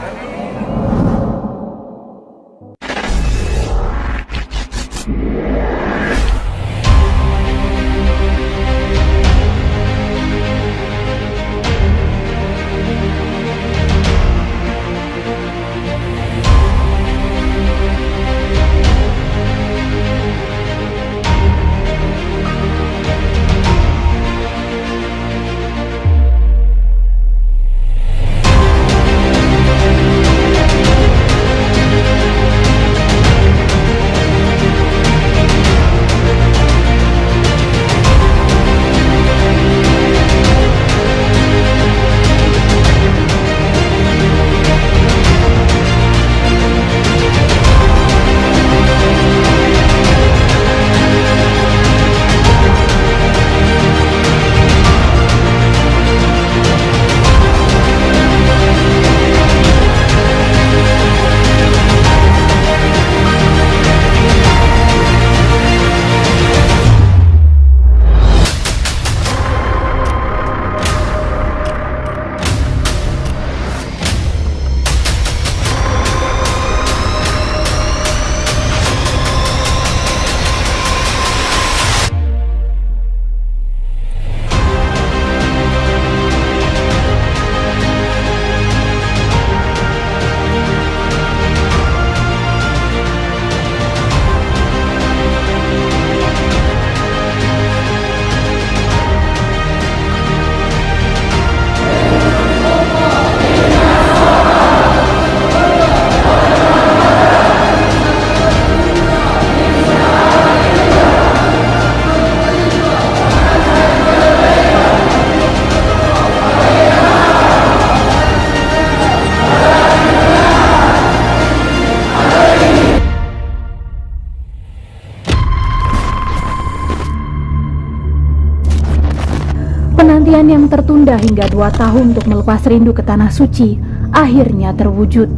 Penantian yang tertunda hingga 2 tahun untuk melepas rindu ke Tanah Suci akhirnya terwujud.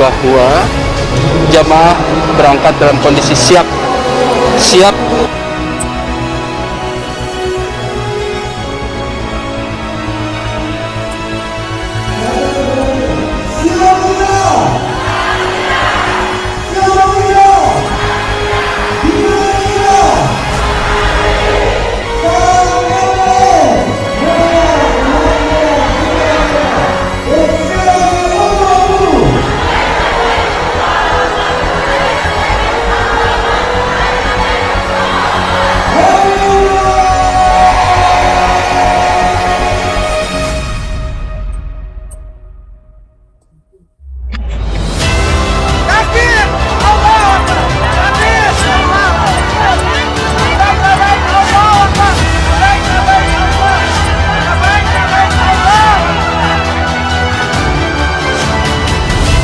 bahwa jamaah berangkat dalam kondisi siap.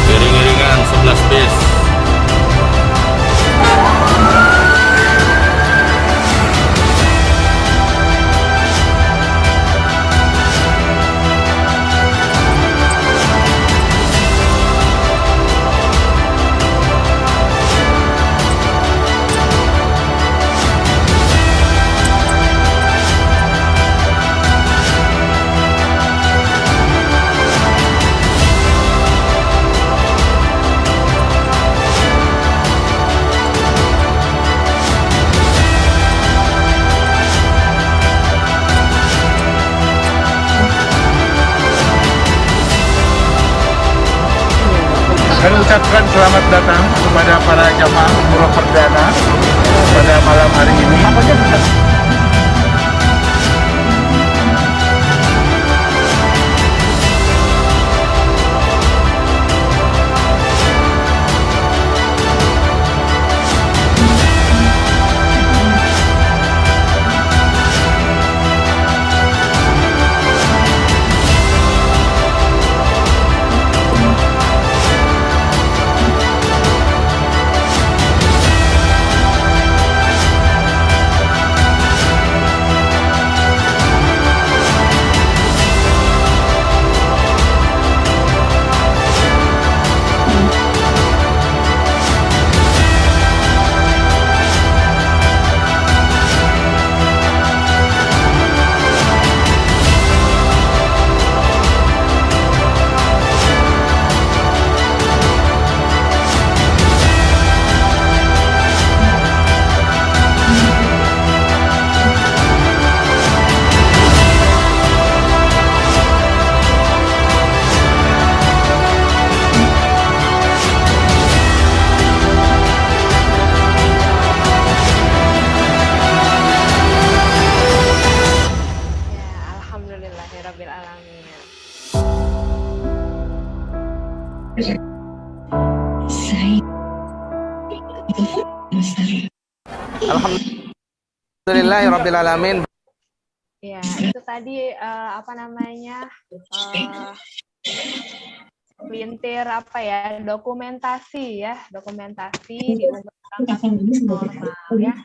Iring-iringan 11 bis. Kami ucapkan selamat datang kepada para jamaah umroh perdana pada malam hari ini. Alhamdulillahirrabbilalamin. Ya, itu tadi pelintir dokumentasi di normal ya,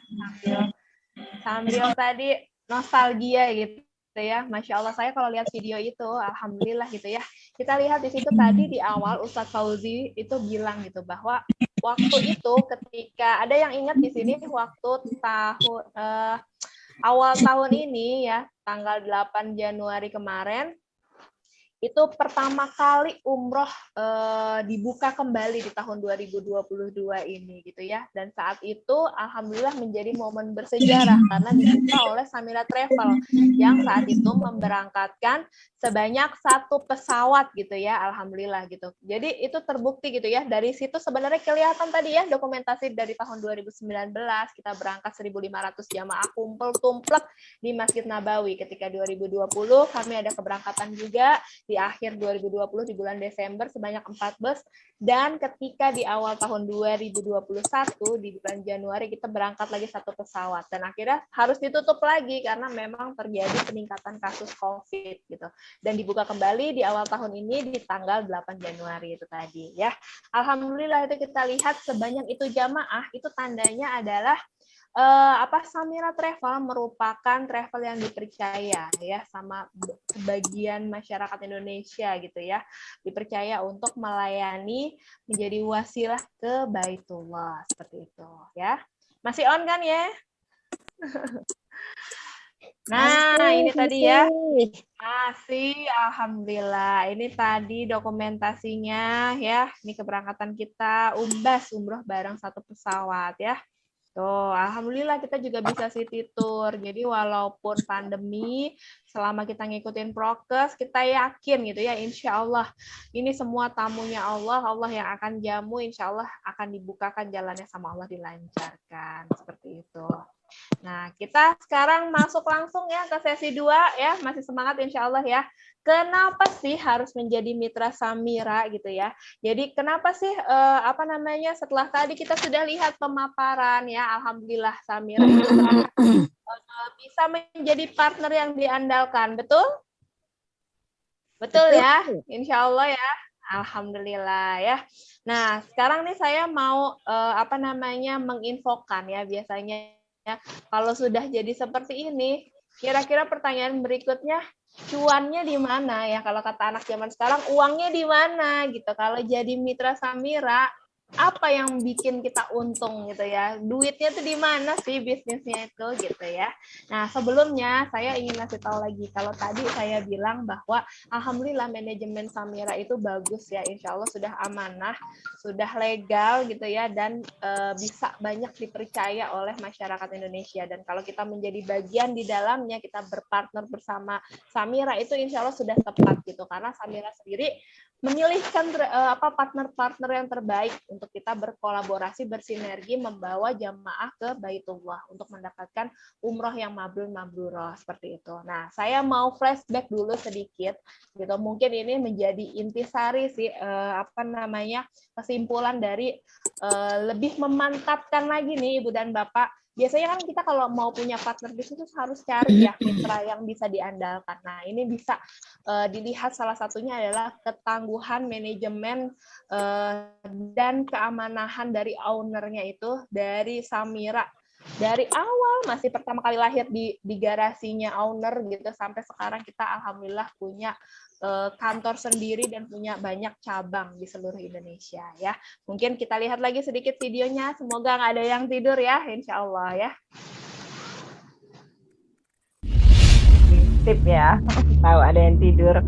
sambil tadi nostalgia gitu ya. Masya Allah, saya kalau lihat video itu alhamdulillah gitu ya. Kita lihat di situ tadi di awal Ustadz Fauzi itu bilang gitu bahwa waktu itu ketika ada yang ingat di sini waktu awal tahun ini ya, tanggal 8 Januari kemarin, itu pertama kali umroh dibuka kembali di tahun 2022 ini gitu ya. Dan saat itu alhamdulillah menjadi momen bersejarah karena dibuka oleh Samira Travel yang saat itu memberangkatkan sebanyak 1 pesawat gitu ya, alhamdulillah gitu. Jadi itu terbukti gitu ya. Dari situ sebenarnya kelihatan tadi ya dokumentasi dari tahun 2019 kita berangkat 1.500 jamaah kumpul tumplek di Masjid Nabawi. Ketika 2020 kami ada keberangkatan juga di akhir 2020 di bulan Desember sebanyak 4 bus, dan ketika di awal tahun 2021 di bulan Januari kita berangkat lagi 1 pesawat, dan akhirnya harus ditutup lagi karena memang terjadi peningkatan kasus COVID gitu, dan dibuka kembali di awal tahun ini di tanggal 8 Januari itu tadi ya. Alhamdulillah itu kita lihat sebanyak itu jamaah, itu tandanya adalah Samira Travel merupakan travel yang dipercaya ya sama sebagian masyarakat Indonesia gitu ya, dipercaya untuk melayani menjadi wasilah ke Baitullah seperti itu ya. Masih on kan ya? Nah, ini tadi ya. Masih, alhamdulillah. Ini tadi dokumentasinya ya. Ini keberangkatan kita umroh bareng satu pesawat ya. Tuh, alhamdulillah kita juga bisa city tour. Jadi walaupun pandemi, selama kita ngikutin prokes, kita yakin gitu ya, insya Allah ini semua tamunya Allah, Allah yang akan jamu, insya Allah akan dibukakan jalannya sama Allah, dilancarkan seperti itu. Nah, kita sekarang masuk langsung ya ke sesi 2 ya, masih semangat insya Allah ya. Kenapa sih harus menjadi mitra Samira gitu ya? Jadi kenapa sih setelah tadi kita sudah lihat pemaparan ya, alhamdulillah Samira itu bisa menjadi partner yang diandalkan, betul? Betul ya, insya Allah ya. Alhamdulillah ya. Nah, sekarang nih saya mau menginfokan ya, biasanya ya, kalau sudah jadi seperti ini, kira-kira pertanyaan berikutnya, cuannya di mana ya? Kalau kata anak zaman sekarang, uangnya di mana gitu? Kalau jadi mitra Samira, apa yang bikin kita untung gitu ya? Duitnya tuh di mana sih bisnisnya itu gitu ya? Nah, sebelumnya saya ingin ngasih tahu lagi, kalau tadi saya bilang bahwa alhamdulillah manajemen Samira itu bagus ya, insya Allah sudah amanah, sudah legal gitu ya, dan bisa banyak dipercaya oleh masyarakat Indonesia. Dan kalau kita menjadi bagian di dalamnya, kita berpartner bersama Samira itu insya Allah sudah tepat gitu, karena Samira sendiri memilihkan partner-partner yang terbaik untuk kita berkolaborasi, bersinergi, membawa jamaah ke Baitullah untuk mendapatkan umroh yang mabrur-mabruroh seperti itu. Nah, saya mau flashback dulu sedikit, gitu. Mungkin ini menjadi intisari sih, kesimpulan dari lebih memantapkan lagi nih Ibu dan Bapak. Biasanya kan kita kalau mau punya partner bisnis harus cari ya mitra yang bisa diandalkan. Nah, ini bisa dilihat salah satunya adalah ketangguhan manajemen dan keamanahan dari ownernya itu dari Samira. Dari awal masih pertama kali lahir di garasinya owner gitu, sampai sekarang kita alhamdulillah punya kantor sendiri dan punya banyak cabang di seluruh Indonesia ya. Mungkin kita lihat lagi sedikit videonya, semoga nggak ada yang tidur ya, insya Allah ya. Tip ya, tahu ada yang tidur.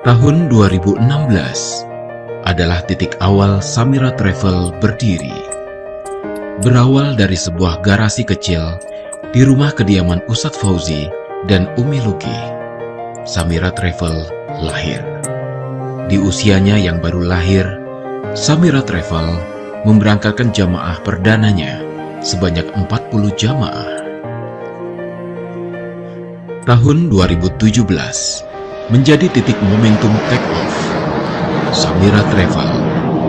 Tahun 2016 adalah titik awal Samira Travel berdiri. Berawal dari sebuah garasi kecil di rumah kediaman Ustadz Fauzi dan Umi Luki, Samira Travel lahir. Di usianya yang baru lahir, Samira Travel memberangkatkan jamaah perdananya sebanyak 40 jamaah. Tahun 2017 menjadi titik momentum take-off. Samira Travel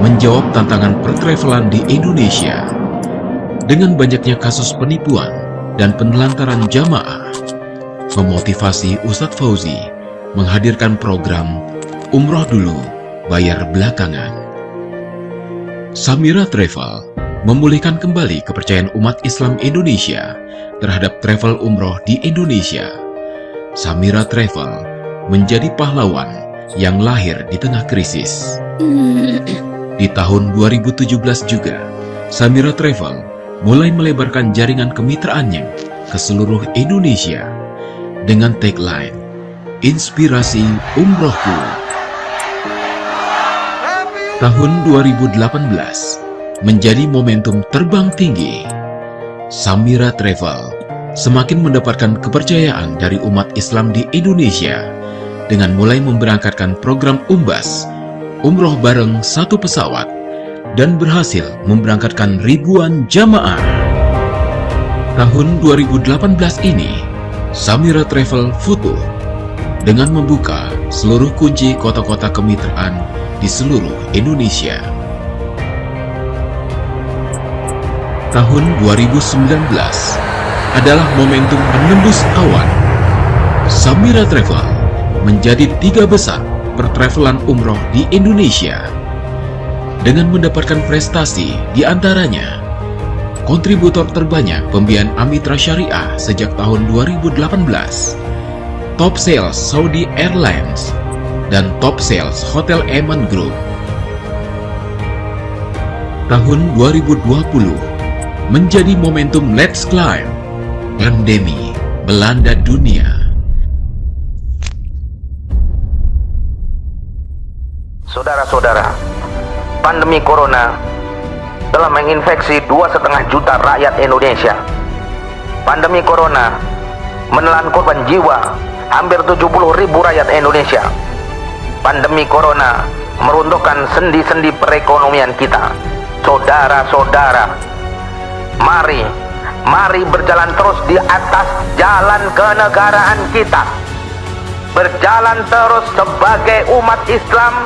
menjawab tantangan pertravelan di Indonesia. Dengan banyaknya kasus penipuan dan penelantaran jamaah, memotivasi Ustadz Fauzi menghadirkan program Umroh Dulu, Bayar Belakangan. Samira Travel memulihkan kembali kepercayaan umat Islam Indonesia terhadap travel umroh di Indonesia. Samira Travel menjadi pahlawan yang lahir di tengah krisis. Di tahun 2017 juga, Samira Travel mulai melebarkan jaringan kemitraannya ke seluruh Indonesia dengan tagline Inspirasi Umrohku. Tahun 2018 menjadi momentum terbang tinggi. Samira Travel semakin mendapatkan kepercayaan dari umat Islam di Indonesia dengan mulai memberangkatkan program Umbas, umroh bareng satu pesawat, dan berhasil memberangkatkan ribuan jamaah. Tahun 2018 ini, Samira Travel futuh dengan membuka seluruh kunci kota-kota kemitraan di seluruh Indonesia. Tahun 2019 adalah momentum menembus awan. Samira Travel menjadi 3 besar pertravelan umroh di Indonesia dengan mendapatkan prestasi di antaranya kontributor terbanyak pembiayaan Amitra Syariah sejak tahun 2018, top sales Saudi Airlines, dan top sales Hotel Eman Group. Tahun 2020 menjadi momentum Let's Climb. Pandemi melanda dunia. Saudara-saudara, pandemi corona telah menginfeksi 2,5 juta rakyat Indonesia. Pandemi corona menelan korban jiwa hampir 70.000 rakyat Indonesia. Pandemi corona meruntuhkan sendi-sendi perekonomian kita. Saudara-saudara, mari berjalan terus di atas jalan kenegaraan kita. Berjalan terus sebagai umat Islam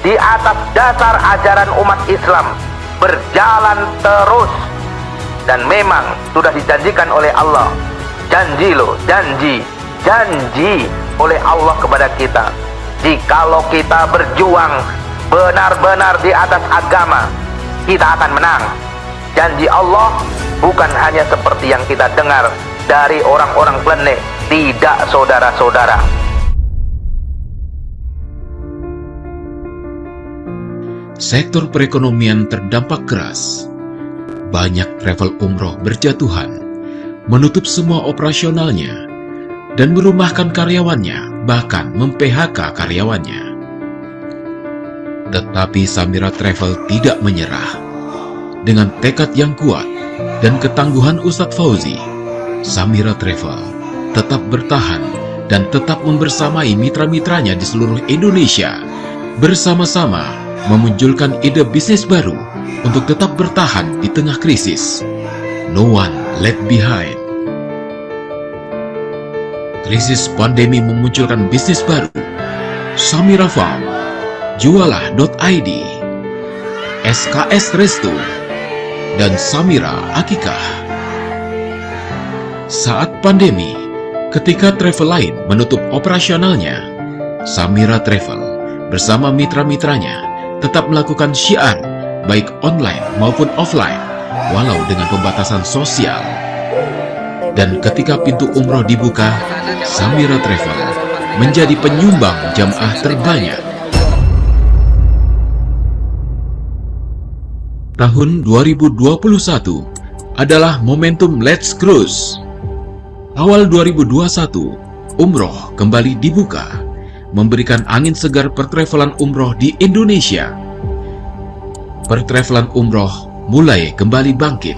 di atas dasar ajaran umat Islam. Berjalan terus, dan memang sudah dijanjikan oleh Allah, janji oleh Allah kepada kita, jikalau kita berjuang benar-benar di atas agama, kita akan menang. Janji Allah bukan hanya seperti yang kita dengar dari orang-orang klenik, tidak, saudara-saudara. Sektor perekonomian terdampak keras. Banyak travel umroh berjatuhan, menutup semua operasionalnya, dan merumahkan karyawannya, bahkan mem-PHK karyawannya. Tetapi Samira Travel tidak menyerah. Dengan tekad yang kuat dan ketangguhan Ustadz Fauzi, Samira Travel tetap bertahan dan tetap membersamai mitra-mitranya di seluruh Indonesia, bersama-sama memunculkan ide bisnis baru untuk tetap bertahan di tengah krisis. No one left behind. Krisis pandemi memunculkan bisnis baru, Samira Farm, Jualah.id, SKS Resto, dan Samira Akikah. Saat pandemi, ketika travel lain menutup operasionalnya, Samira Travel bersama mitra-mitranya tetap melakukan syiar, baik online maupun offline, walau dengan pembatasan sosial. Dan ketika pintu umroh dibuka, Samira Travel menjadi penyumbang jamaah terbanyak. Tahun 2021 adalah momentum Let's Cruise. Awal 2021, umroh kembali dibuka, memberikan angin segar pertravelan umroh di Indonesia. Pertravelan umroh mulai kembali bangkit.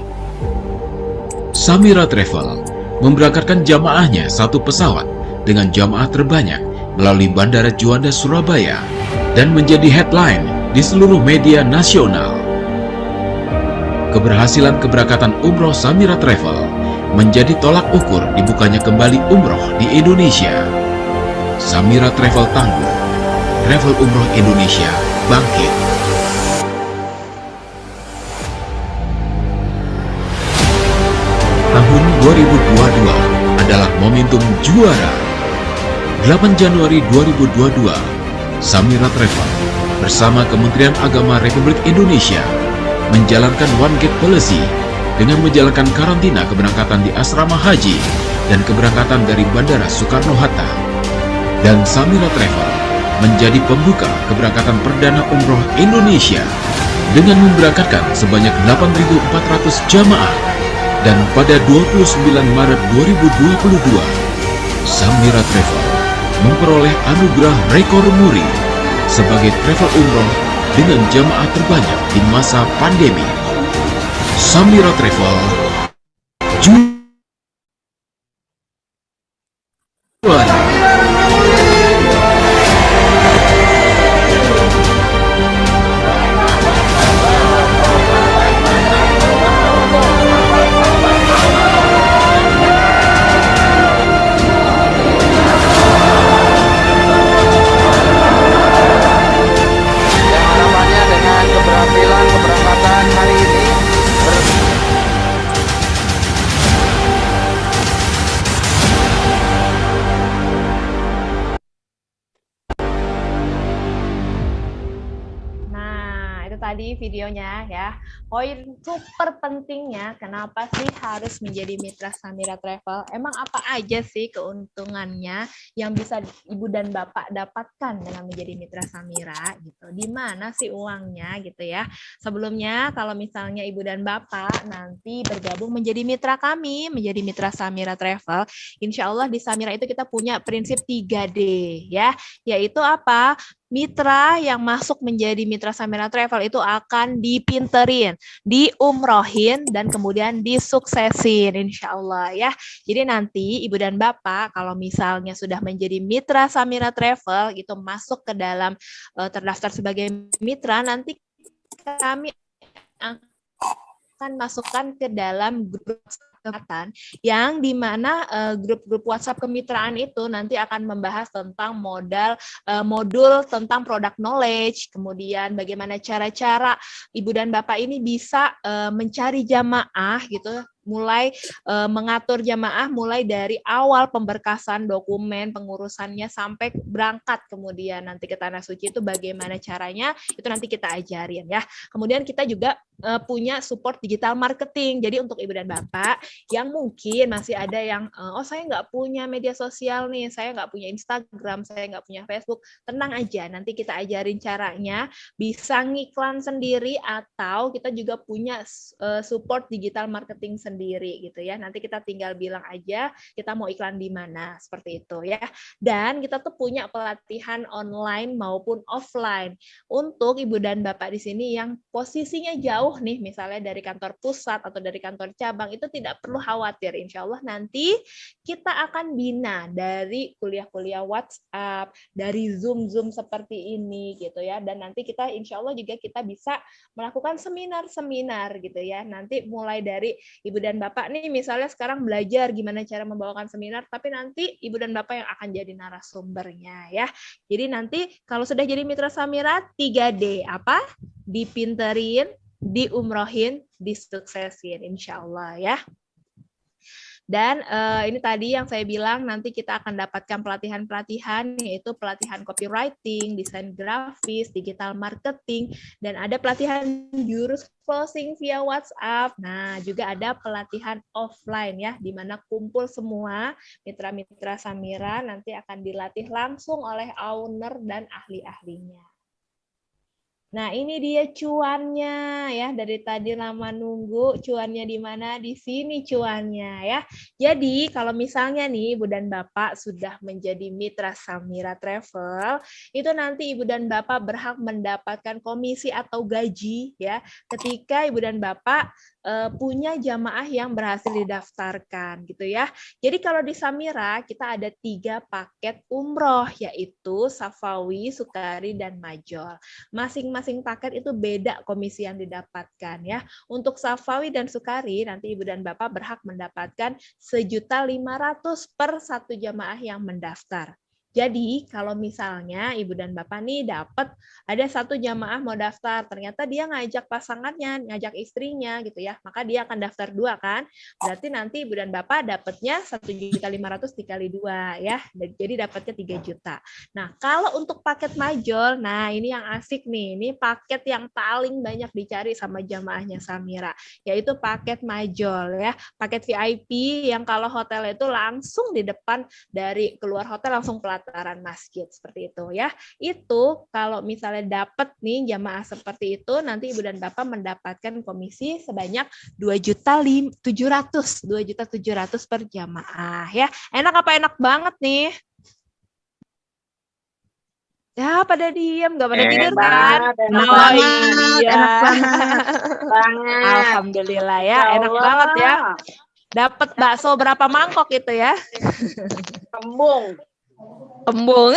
Samira Travel memberangkatkan jamaahnya satu pesawat dengan jamaah terbanyak melalui Bandara Juanda Surabaya dan menjadi headline di seluruh media nasional. Keberhasilan keberangkatan umroh Samira Travel menjadi tolak ukur dibukanya kembali umroh di Indonesia. Samira Travel tangguh, travel umroh Indonesia bangkit. Tahun 2022 adalah momentum juara. 8 Januari 2022, Samira Travel bersama Kementerian Agama Republik Indonesia menjalankan One Gate Policy dengan menjalankan karantina keberangkatan di asrama haji dan keberangkatan dari Bandara Soekarno-Hatta. Dan Samira Travel menjadi pembuka keberangkatan perdana umroh Indonesia dengan memberangkatkan sebanyak 8.400 jamaah. Dan pada 29 Maret 2022, Samira Travel memperoleh anugerah rekor muri sebagai travel umroh dengan jamaah terbanyak di masa pandemi. Samira Travel Yang harapannya dengan keberhasilan keberangkatan hari ini Nah, itu tadi videonya ya. Poin super pentingnya kenapa sih harus menjadi mitra Samira Travel? Emang apa aja sih keuntungannya yang bisa Ibu dan Bapak dapatkan dengan menjadi mitra Samira gitu? Di mana sih uangnya gitu ya? Sebelumnya kalau misalnya Ibu dan Bapak nanti bergabung menjadi mitra kami, menjadi mitra Samira Travel, insya Allah di Samira itu kita punya prinsip 3D ya, yaitu apa? Mitra yang masuk menjadi mitra Samira Travel itu akan dipinterin, diumrohin, dan kemudian disuksesin, insya Allah ya. Jadi nanti Ibu dan Bapak kalau misalnya sudah menjadi mitra Samira Travel, gitu masuk ke dalam terdaftar sebagai mitra, nanti kami akan masukkan ke dalam grup kesehatan yang dimana grup-grup WhatsApp kemitraan itu nanti akan membahas tentang modul tentang product knowledge, kemudian bagaimana cara-cara Ibu dan Bapak ini bisa mencari jamaah gitu, mulai mengatur jamaah mulai dari awal pemberkasan dokumen pengurusannya sampai berangkat kemudian nanti ke Tanah Suci itu bagaimana caranya, itu nanti kita ajarin ya. Kemudian kita juga punya support digital marketing. Jadi untuk Ibu dan Bapak yang mungkin masih ada yang oh saya nggak punya media sosial nih, saya nggak punya Instagram, saya nggak punya Facebook, tenang aja, nanti kita ajarin caranya bisa ngiklan sendiri atau kita juga punya support digital marketing sendiri gitu ya. Nanti kita tinggal bilang aja kita mau iklan di mana, seperti itu ya. Dan kita tuh punya pelatihan online maupun offline untuk Ibu dan Bapak di sini yang posisinya jauh nih, misalnya dari kantor pusat atau dari kantor cabang, itu tidak perlu khawatir. Insya Allah nanti kita akan bina dari kuliah-kuliah WhatsApp, dari Zoom seperti ini gitu ya. Dan nanti kita insya Allah juga kita bisa melakukan seminar-seminar gitu ya. Nanti mulai dari Ibu dan Bapak nih misalnya sekarang belajar gimana cara membawakan seminar, tapi nanti Ibu dan Bapak yang akan jadi narasumbernya ya. Jadi nanti kalau sudah jadi mitra Samira 3D apa? Dipinterin, diumrohin, disuksesin insya Allah ya. Dan ini tadi yang saya bilang nanti kita akan dapatkan pelatihan-pelatihan, yaitu pelatihan copywriting, desain grafis, digital marketing, dan ada pelatihan jurus closing via WhatsApp. Nah, juga ada pelatihan offline ya, di mana kumpul semua mitra-mitra Samira nanti akan dilatih langsung oleh owner dan ahli-ahlinya. Nah, ini dia cuannya ya. Dari tadi lama nunggu, cuannya di mana? Di sini cuannya ya. Jadi, kalau misalnya nih Ibu dan Bapak sudah menjadi mitra Samira Travel, itu nanti Ibu dan Bapak berhak mendapatkan komisi atau gaji ya ketika Ibu dan Bapak punya jamaah yang berhasil didaftarkan gitu ya. Jadi kalau di Samira kita ada 3 paket umroh, yaitu Safawi, Sukari, dan Majol. Masing-masing paket itu beda komisi yang didapatkan ya. Untuk Safawi dan Sukari nanti Ibu dan Bapak berhak mendapatkan 1.500.000 per satu jamaah yang mendaftar. Jadi kalau misalnya Ibu dan Bapak nih dapat ada satu jamaah mau daftar, ternyata dia ngajak pasangannya, ngajak istrinya gitu ya, maka dia akan daftar 2 kan, berarti nanti Ibu dan Bapak dapatnya 1.500.000 dikali 2 ya, jadi dapatnya 3 juta. Nah kalau untuk paket Majol, nah ini yang asik nih, ini paket yang paling banyak dicari sama jamaahnya Samira, yaitu paket Majol ya, paket VIP yang kalau hotel itu langsung di depan dari keluar hotel langsung pelataran masjid seperti itu ya. Itu kalau misalnya dapat nih jamaah seperti itu, nanti Ibu dan Bapak mendapatkan komisi sebanyak 2.700.000 per jamaah ya. Enak apa enak banget nih? Ya pada diem, nggak pada tidur kan? Enak Oh banget, iya. enak banget. Alhamdulillah ya, enak banget ya. Dapat bakso berapa mangkok itu ya? Kembung. Kembung.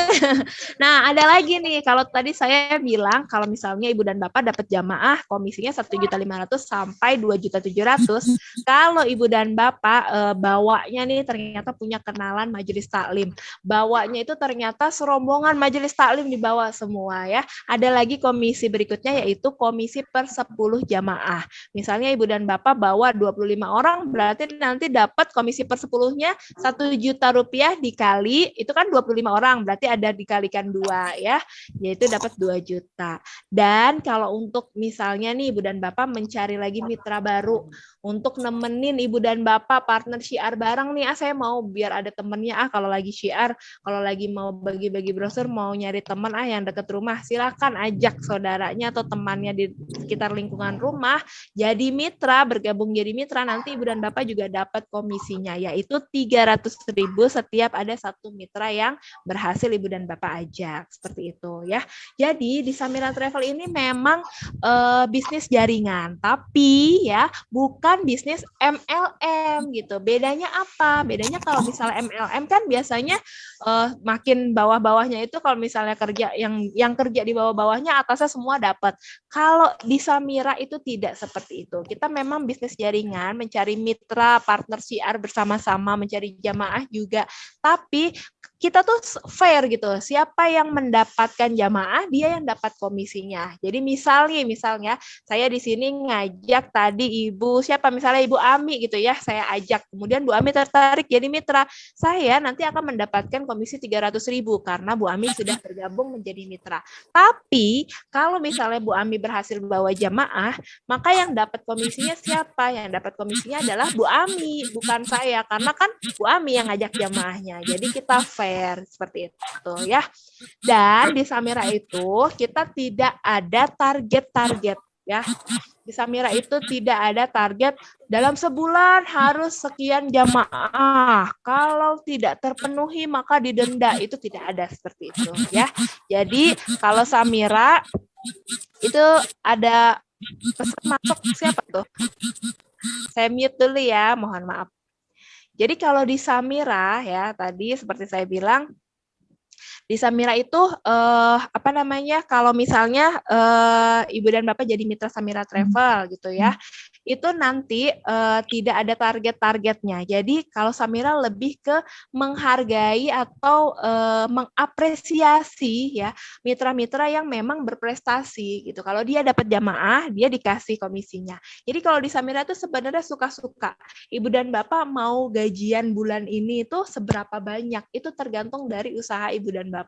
Nah, ada lagi nih. Kalau tadi saya bilang kalau misalnya ibu dan bapak dapat jamaah komisinya 1.500.000 sampai 2.700.000. Kalau ibu dan bapak bawanya nih ternyata punya kenalan majelis taklim. Bawanya itu ternyata serombongan majelis taklim dibawa semua ya. Ada lagi komisi berikutnya yaitu komisi per 10 jamaah. Misalnya ibu dan bapak bawa 25 orang, berarti nanti dapat komisi per 10-nya 1 juta rupiah dikali, itu kan 25 orang, berarti ada dikalikan 2 ya, yaitu dapat 2 juta. Dan kalau untuk misalnya nih ibu dan bapak mencari lagi mitra baru untuk nemenin ibu dan bapak partner syiar bareng nih, saya mau biar ada temennya kalau lagi syiar, kalau lagi mau bagi-bagi brosur, mau nyari teman yang deket rumah, silakan ajak saudaranya atau temannya di sekitar lingkungan rumah jadi mitra, bergabung jadi mitra, nanti ibu dan bapak juga dapat komisinya, yaitu 300.000 setiap ada satu mitra yang berhasil ibu dan bapak ajak, seperti itu ya. Jadi di Samira Travel ini memang bisnis jaringan, tapi ya bukan bisnis MLM gitu. Bedanya apa? Bedanya kalau misalnya MLM kan biasanya makin bawah-bawahnya itu kalau misalnya kerja yang kerja di bawah-bawahnya atasnya semua dapat. Kalau di Samira itu tidak seperti itu. Kita memang bisnis jaringan, mencari mitra, partner syiar bersama-sama, mencari jamaah juga. Tapi kita tuh fair gitu. Siapa yang mendapatkan jamaah, dia yang dapat komisinya. Jadi misalnya saya di sini ngajak tadi ibu siapa, misalnya Ibu Ami gitu ya, saya ajak. Kemudian Bu Ami tertarik jadi mitra. Saya nanti akan mendapatkan komisi 300.000 karena Bu Ami sudah bergabung menjadi mitra. Tapi kalau misalnya Bu Ami berhasil bawa jamaah, maka yang dapat komisinya siapa? Yang dapat komisinya adalah Bu Ami, bukan saya. Karena kan Bu Ami yang ngajak jamaahnya. Jadi kita fair seperti itu ya. Dan di Samira itu kita tidak ada target-target ya. Di Samira itu tidak ada target dalam sebulan harus sekian jamaah. Kalau tidak terpenuhi maka didenda, itu tidak ada seperti itu ya. Jadi kalau Samira itu ada pesan masuk siapa tuh? Saya mute dulu ya, mohon maaf. Jadi kalau di Samira ya tadi seperti saya bilang di Samira itu kalau misalnya ibu dan bapak jadi mitra Samira Travel gitu ya, itu nanti tidak ada target-targetnya. Jadi kalau Samira lebih ke menghargai atau mengapresiasi ya mitra-mitra yang memang berprestasi gitu. Kalau dia dapat jamaah, dia dikasih komisinya. Jadi kalau di Samira itu sebenarnya suka-suka. Ibu dan bapak mau gajian bulan ini itu seberapa banyak, itu tergantung dari usaha ibu dan bapak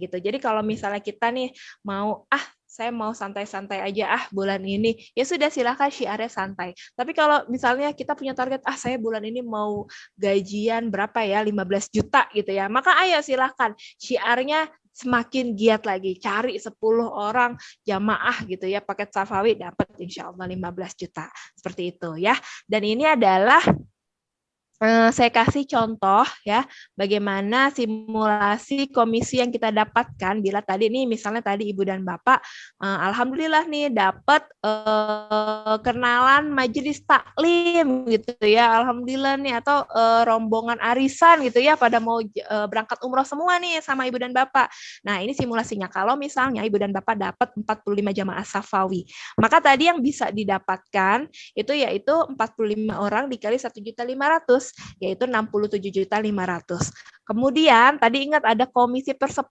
gitu. Jadi kalau misalnya kita nih mau saya mau santai-santai aja bulan ini, ya sudah silakan syiarnya santai. Tapi kalau misalnya kita punya target saya bulan ini mau gajian berapa ya, 15 juta gitu ya, maka ayo silakan syiarnya semakin giat lagi, cari 10 orang jamaah gitu ya, paket Safawi dapat insya Allah 15 juta seperti itu ya. Dan ini adalah saya kasih contoh ya bagaimana simulasi komisi yang kita dapatkan bila tadi nih misalnya tadi ibu dan bapak alhamdulillah nih dapat kenalan majelis taklim gitu ya, alhamdulillah nih, atau rombongan arisan gitu ya pada mau berangkat umroh semua nih sama ibu dan bapak. Nah ini simulasinya kalau misalnya ibu dan bapak dapat 45 jamaah Safawi, maka tadi yang bisa didapatkan itu yaitu 45 orang dikali 1.500.000 yaitu 67.500.000. Kemudian tadi ingat ada komisi per 10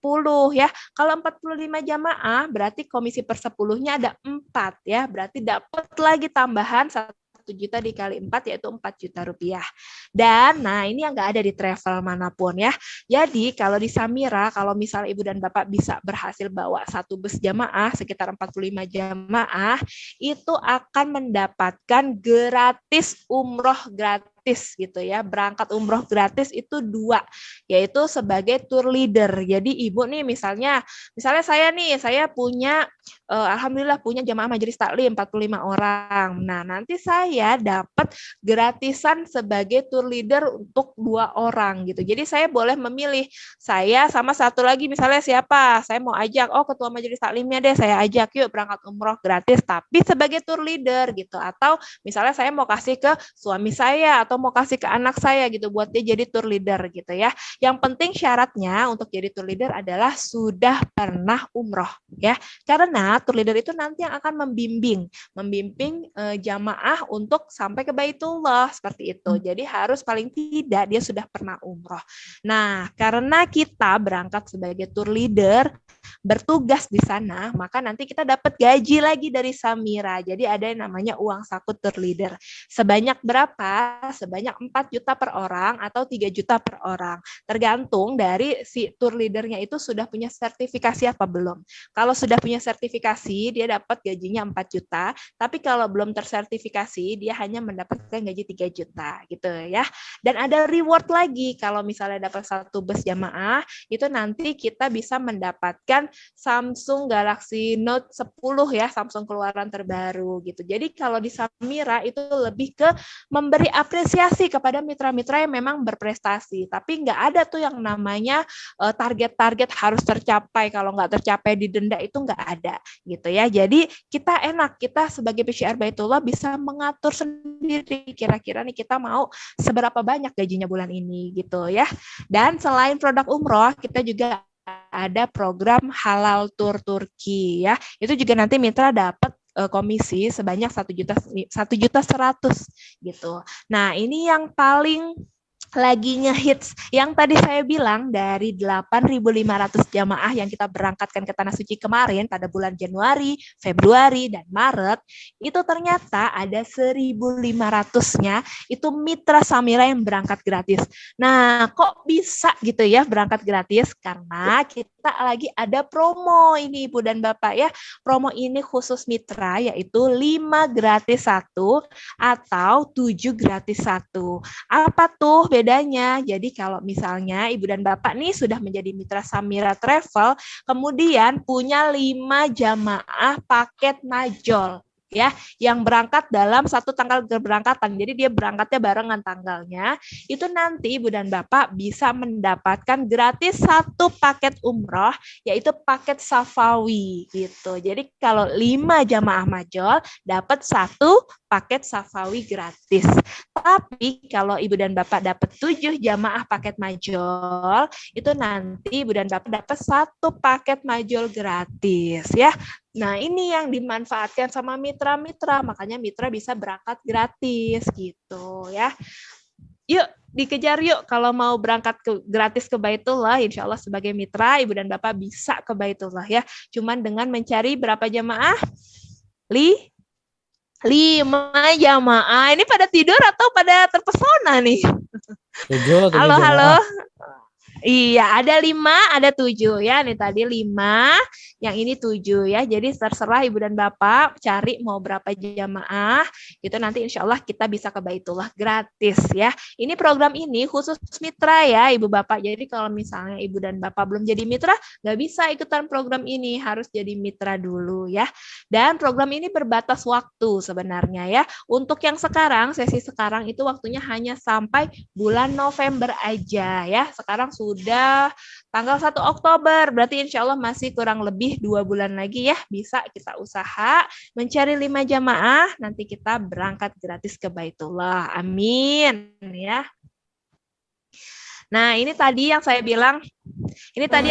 ya. Kalau 45 jamaah berarti komisi per 10-nya ada 4 ya. Berarti dapat lagi tambahan 1 juta dikali 4 yaitu 4 juta rupiah. Dan nah ini yang nggak ada di travel manapun ya. Jadi kalau di Samira, kalau misalnya ibu dan bapak bisa berhasil bawa 1 bus jamaah sekitar 45 jamaah, itu akan mendapatkan gratis umroh gratis gitu ya, berangkat umroh gratis itu 2, yaitu sebagai tour leader. Jadi ibu nih misalnya saya punya alhamdulillah punya jamaah majelis taklim 45 orang. Nah, nanti saya dapat gratisan sebagai tour leader untuk 2 orang gitu. Jadi saya boleh memilih, saya sama satu lagi misalnya siapa? Saya mau ajak, ketua majelis taklimnya deh saya ajak, yuk berangkat umroh gratis tapi sebagai tour leader gitu. Atau misalnya saya mau kasih ke suami saya atau atau mau kasih ke anak saya gitu buat dia jadi tour leader gitu ya. Yang penting syaratnya untuk jadi tour leader adalah sudah pernah umroh ya. Karena tour leader itu nanti yang akan membimbing jamaah untuk sampai ke Baitullah seperti itu. Jadi harus paling tidak dia sudah pernah umroh. Nah, karena kita berangkat sebagai tour leader, bertugas di sana, maka nanti kita dapat gaji lagi dari Samira. Jadi ada yang namanya uang saku tour leader. Sebanyak berapa? Sebanyak 4 juta per orang atau 3 juta per orang. Tergantung dari si tour leadernya itu sudah punya sertifikasi apa belum. Kalau sudah punya sertifikasi, dia dapat gajinya 4 juta. Tapi kalau belum tersertifikasi, dia hanya mendapatkan gaji 3 juta gitu ya. Dan ada reward lagi. Kalau misalnya dapat 1 bus jamaah, itu nanti kita bisa mendapatkan Samsung Galaxy Note 10 ya, Samsung keluaran terbaru gitu. Jadi kalau di Samira itu lebih ke memberi apresiasi kepada mitra-mitra yang memang berprestasi. Tapi nggak ada tuh yang namanya target-target harus tercapai. Kalau nggak tercapai didenda, itu nggak ada gitu ya. Jadi kita enak, kita sebagai PCR Baitullah bisa mengatur sendiri kira-kira nih kita mau seberapa banyak gajinya bulan ini gitu ya. Dan selain produk umroh, kita juga ada program halal tour Turki ya. Itu juga nanti mitra dapat komisi sebanyak 1.100.000 gitu. Nah, ini yang paling lagi ngehits yang tadi saya bilang dari 8.500 jamaah yang kita berangkatkan ke Tanah Suci kemarin pada bulan Januari, Februari, dan Maret, itu ternyata ada 1.500-nya itu mitra Samira yang berangkat gratis. Nah, kok bisa gitu ya berangkat gratis? Karena kita lagi ada promo ini Ibu dan Bapak ya. Promo ini khusus mitra yaitu 5 gratis 1 atau 7 gratis 1. Apa tuh bedanya? Jadi kalau misalnya Ibu dan Bapak nih sudah menjadi mitra Samira Travel, kemudian punya 5 jamaah paket najol ya, yang berangkat dalam satu tanggal keberangkatan. Jadi dia berangkatnya barengan tanggalnya. Itu nanti Ibu dan Bapak bisa mendapatkan gratis 1 paket umroh, yaitu paket Safawi gitu. Jadi kalau 5 jamaah majol dapat 1 paket Safawi gratis. Tapi kalau Ibu dan Bapak dapat 7 jamaah paket majol, itu nanti Ibu dan Bapak dapat 1 paket majol gratis ya. Nah, ini yang dimanfaatkan sama mitra-mitra, makanya mitra bisa berangkat gratis gitu ya. Yuk, dikejar yuk kalau mau berangkat gratis ke Baitullah, insya Allah sebagai mitra, Ibu dan Bapak bisa ke Baitullah ya. Cuman dengan mencari berapa jamaah? 5 jamaah. Ini pada tidur atau pada terpesona nih? 7 halo, jamaah. halo. Iya, ada 5, ada 7 ya. Ini tadi 5, yang ini 7 ya. Jadi terserah Ibu dan Bapak cari mau berapa jamaah. Itu nanti insya Allah kita bisa ke Baitullah gratis ya. Ini program ini khusus mitra ya Ibu Bapak. Jadi kalau misalnya Ibu dan Bapak belum jadi mitra, nggak bisa ikutan program ini. Harus jadi mitra dulu ya. Dan program ini berbatas waktu sebenarnya ya. Untuk yang sekarang, sesi sekarang itu waktunya hanya sampai bulan November aja ya. Sekarang sudah tanggal 1 Oktober, berarti insya Allah masih kurang lebih 2 bulan lagi ya, bisa kita usaha mencari 5 jamaah, nanti kita berangkat gratis ke Baitullah, amin ya. Nah, ini tadi yang saya bilang, kita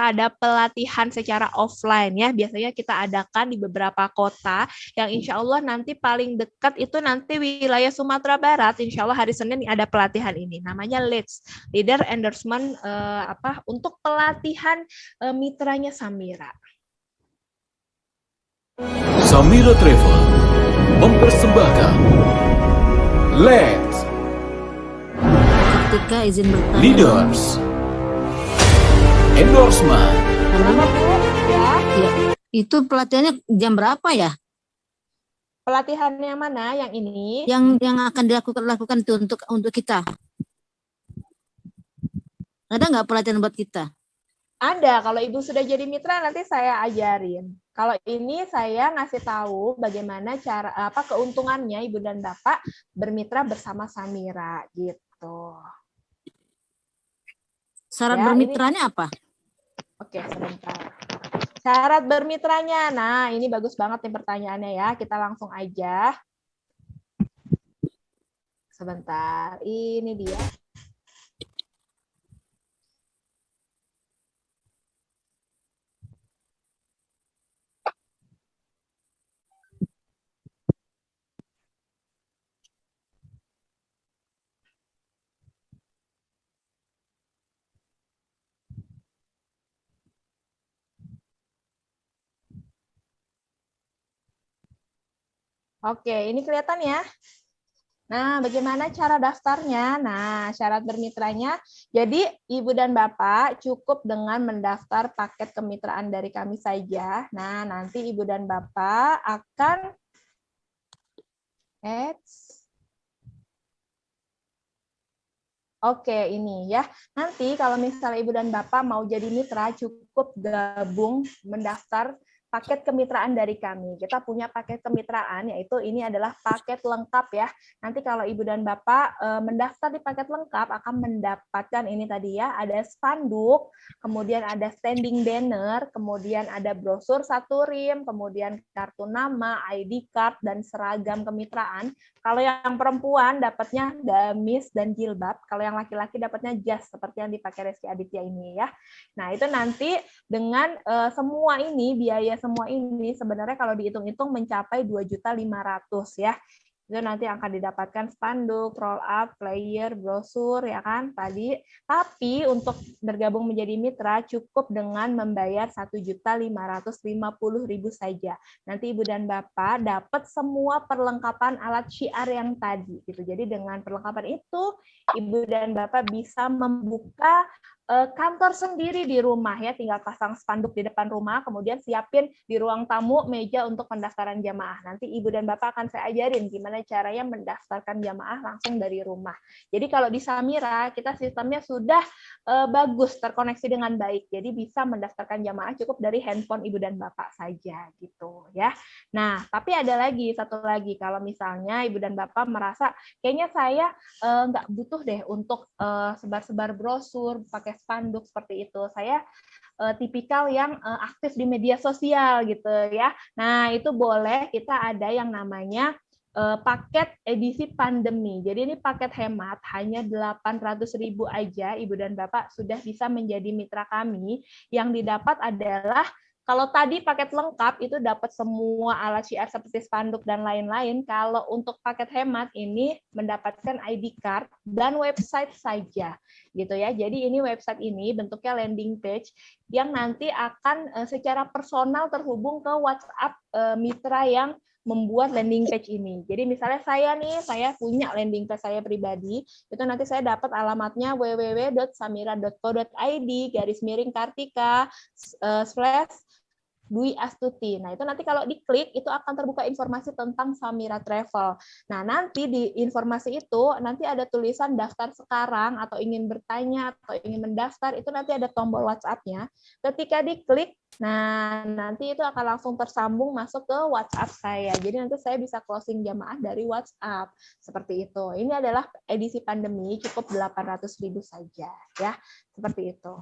ada pelatihan secara offline ya. Biasanya kita adakan di beberapa kota yang insya Allah nanti paling dekat itu nanti wilayah Sumatera Barat. Insya Allah hari Senin ada pelatihan ini, namanya Leader Endorsement untuk pelatihan mitranya Samira. Samira Travel mempersembahkan Let's Ketika izin bertanya. Leaders Endorsement. Ya, itu pelatihannya jam berapa ya? Pelatihannya mana? Yang ini? Yang akan dilakukan itu untuk kita. Ada nggak pelatihan buat kita? Ada. Kalau Ibu sudah jadi mitra nanti saya ajarin. Kalau ini saya ngasih tahu bagaimana cara keuntungannya Ibu dan Bapak bermitra bersama Samira gitu. Syarat bermitranya apa? Oke, sebentar. Syarat bermitranya. Nah, ini bagus banget nih pertanyaannya ya. Kita langsung aja. sebentar. Ini dia. Oke, ini kelihatan ya. Nah, bagaimana cara daftarnya? Nah, syarat bermitranya, jadi Ibu dan Bapak cukup dengan mendaftar paket kemitraan dari kami saja. Nah, nanti Ibu dan Bapak akan Oke, ini ya. Nanti kalau misalnya Ibu dan Bapak mau jadi mitra, cukup gabung mendaftar paket kemitraan dari kami. Kita punya paket kemitraan, yaitu ini adalah paket lengkap ya. Nanti kalau Ibu dan Bapak mendaftar di paket lengkap, akan mendapatkan ini tadi ya, ada spanduk, kemudian ada standing banner, kemudian ada brosur 1 rim, kemudian kartu nama, ID card, dan seragam kemitraan. Kalau yang perempuan dapatnya gamis dan jilbab, kalau yang laki-laki dapatnya jas, seperti yang dipakai Reski Aditya ini ya. Nah, itu nanti dengan semua ini, biaya semua ini sebenarnya kalau dihitung-hitung mencapai 2.500.000 ya. Itu nanti akan didapatkan spanduk, roll up, flyer, brosur ya kan tadi. Tapi untuk bergabung menjadi mitra cukup dengan membayar 1.550.000 saja. Nanti Ibu dan Bapak dapat semua perlengkapan alat syiar yang tadi gitu. Jadi dengan perlengkapan itu Ibu dan Bapak bisa membuka kantor sendiri di rumah ya, tinggal pasang spanduk di depan rumah, kemudian siapin di ruang tamu meja untuk pendaftaran jamaah. Nanti Ibu dan Bapak akan saya ajarin gimana caranya mendaftarkan jamaah langsung dari rumah. Jadi kalau di Samira kita sistemnya sudah bagus, terkoneksi dengan baik. Jadi bisa mendaftarkan jamaah cukup dari handphone Ibu dan Bapak saja gitu ya. Nah, tapi ada lagi satu lagi, kalau misalnya Ibu dan Bapak merasa kayaknya saya nggak butuh deh untuk sebar-sebar brosur, pakai spanduk seperti itu. Saya tipikal yang aktif di media sosial gitu ya. Nah, itu boleh, kita ada yang namanya paket edisi pandemi. Jadi ini paket hemat, hanya 800.000 aja Ibu dan Bapak sudah bisa menjadi mitra kami. Yang didapat adalah kalau tadi paket lengkap itu dapat semua alat syiar seperti spanduk dan lain-lain. Kalau untuk paket hemat ini mendapatkan ID card dan website saja, gitu ya. Jadi ini website ini bentuknya landing page yang nanti akan secara personal terhubung ke WhatsApp mitra yang membuat landing page ini. Jadi misalnya saya punya landing page saya pribadi, itu nanti saya dapat alamatnya www.samira.co.id/Kartika Dwi Astuti. Nah, itu nanti kalau diklik, itu akan terbuka informasi tentang Samira Travel. Nah, nanti di informasi itu, nanti ada tulisan daftar sekarang, atau ingin bertanya, atau ingin mendaftar, itu nanti ada tombol WhatsApp-nya. Ketika diklik, nah, nanti itu akan langsung tersambung masuk ke WhatsApp saya. Jadi nanti saya bisa closing jamaah dari WhatsApp. Seperti itu. Ini adalah edisi pandemi, cukup 800.000 saja. Ya, seperti itu.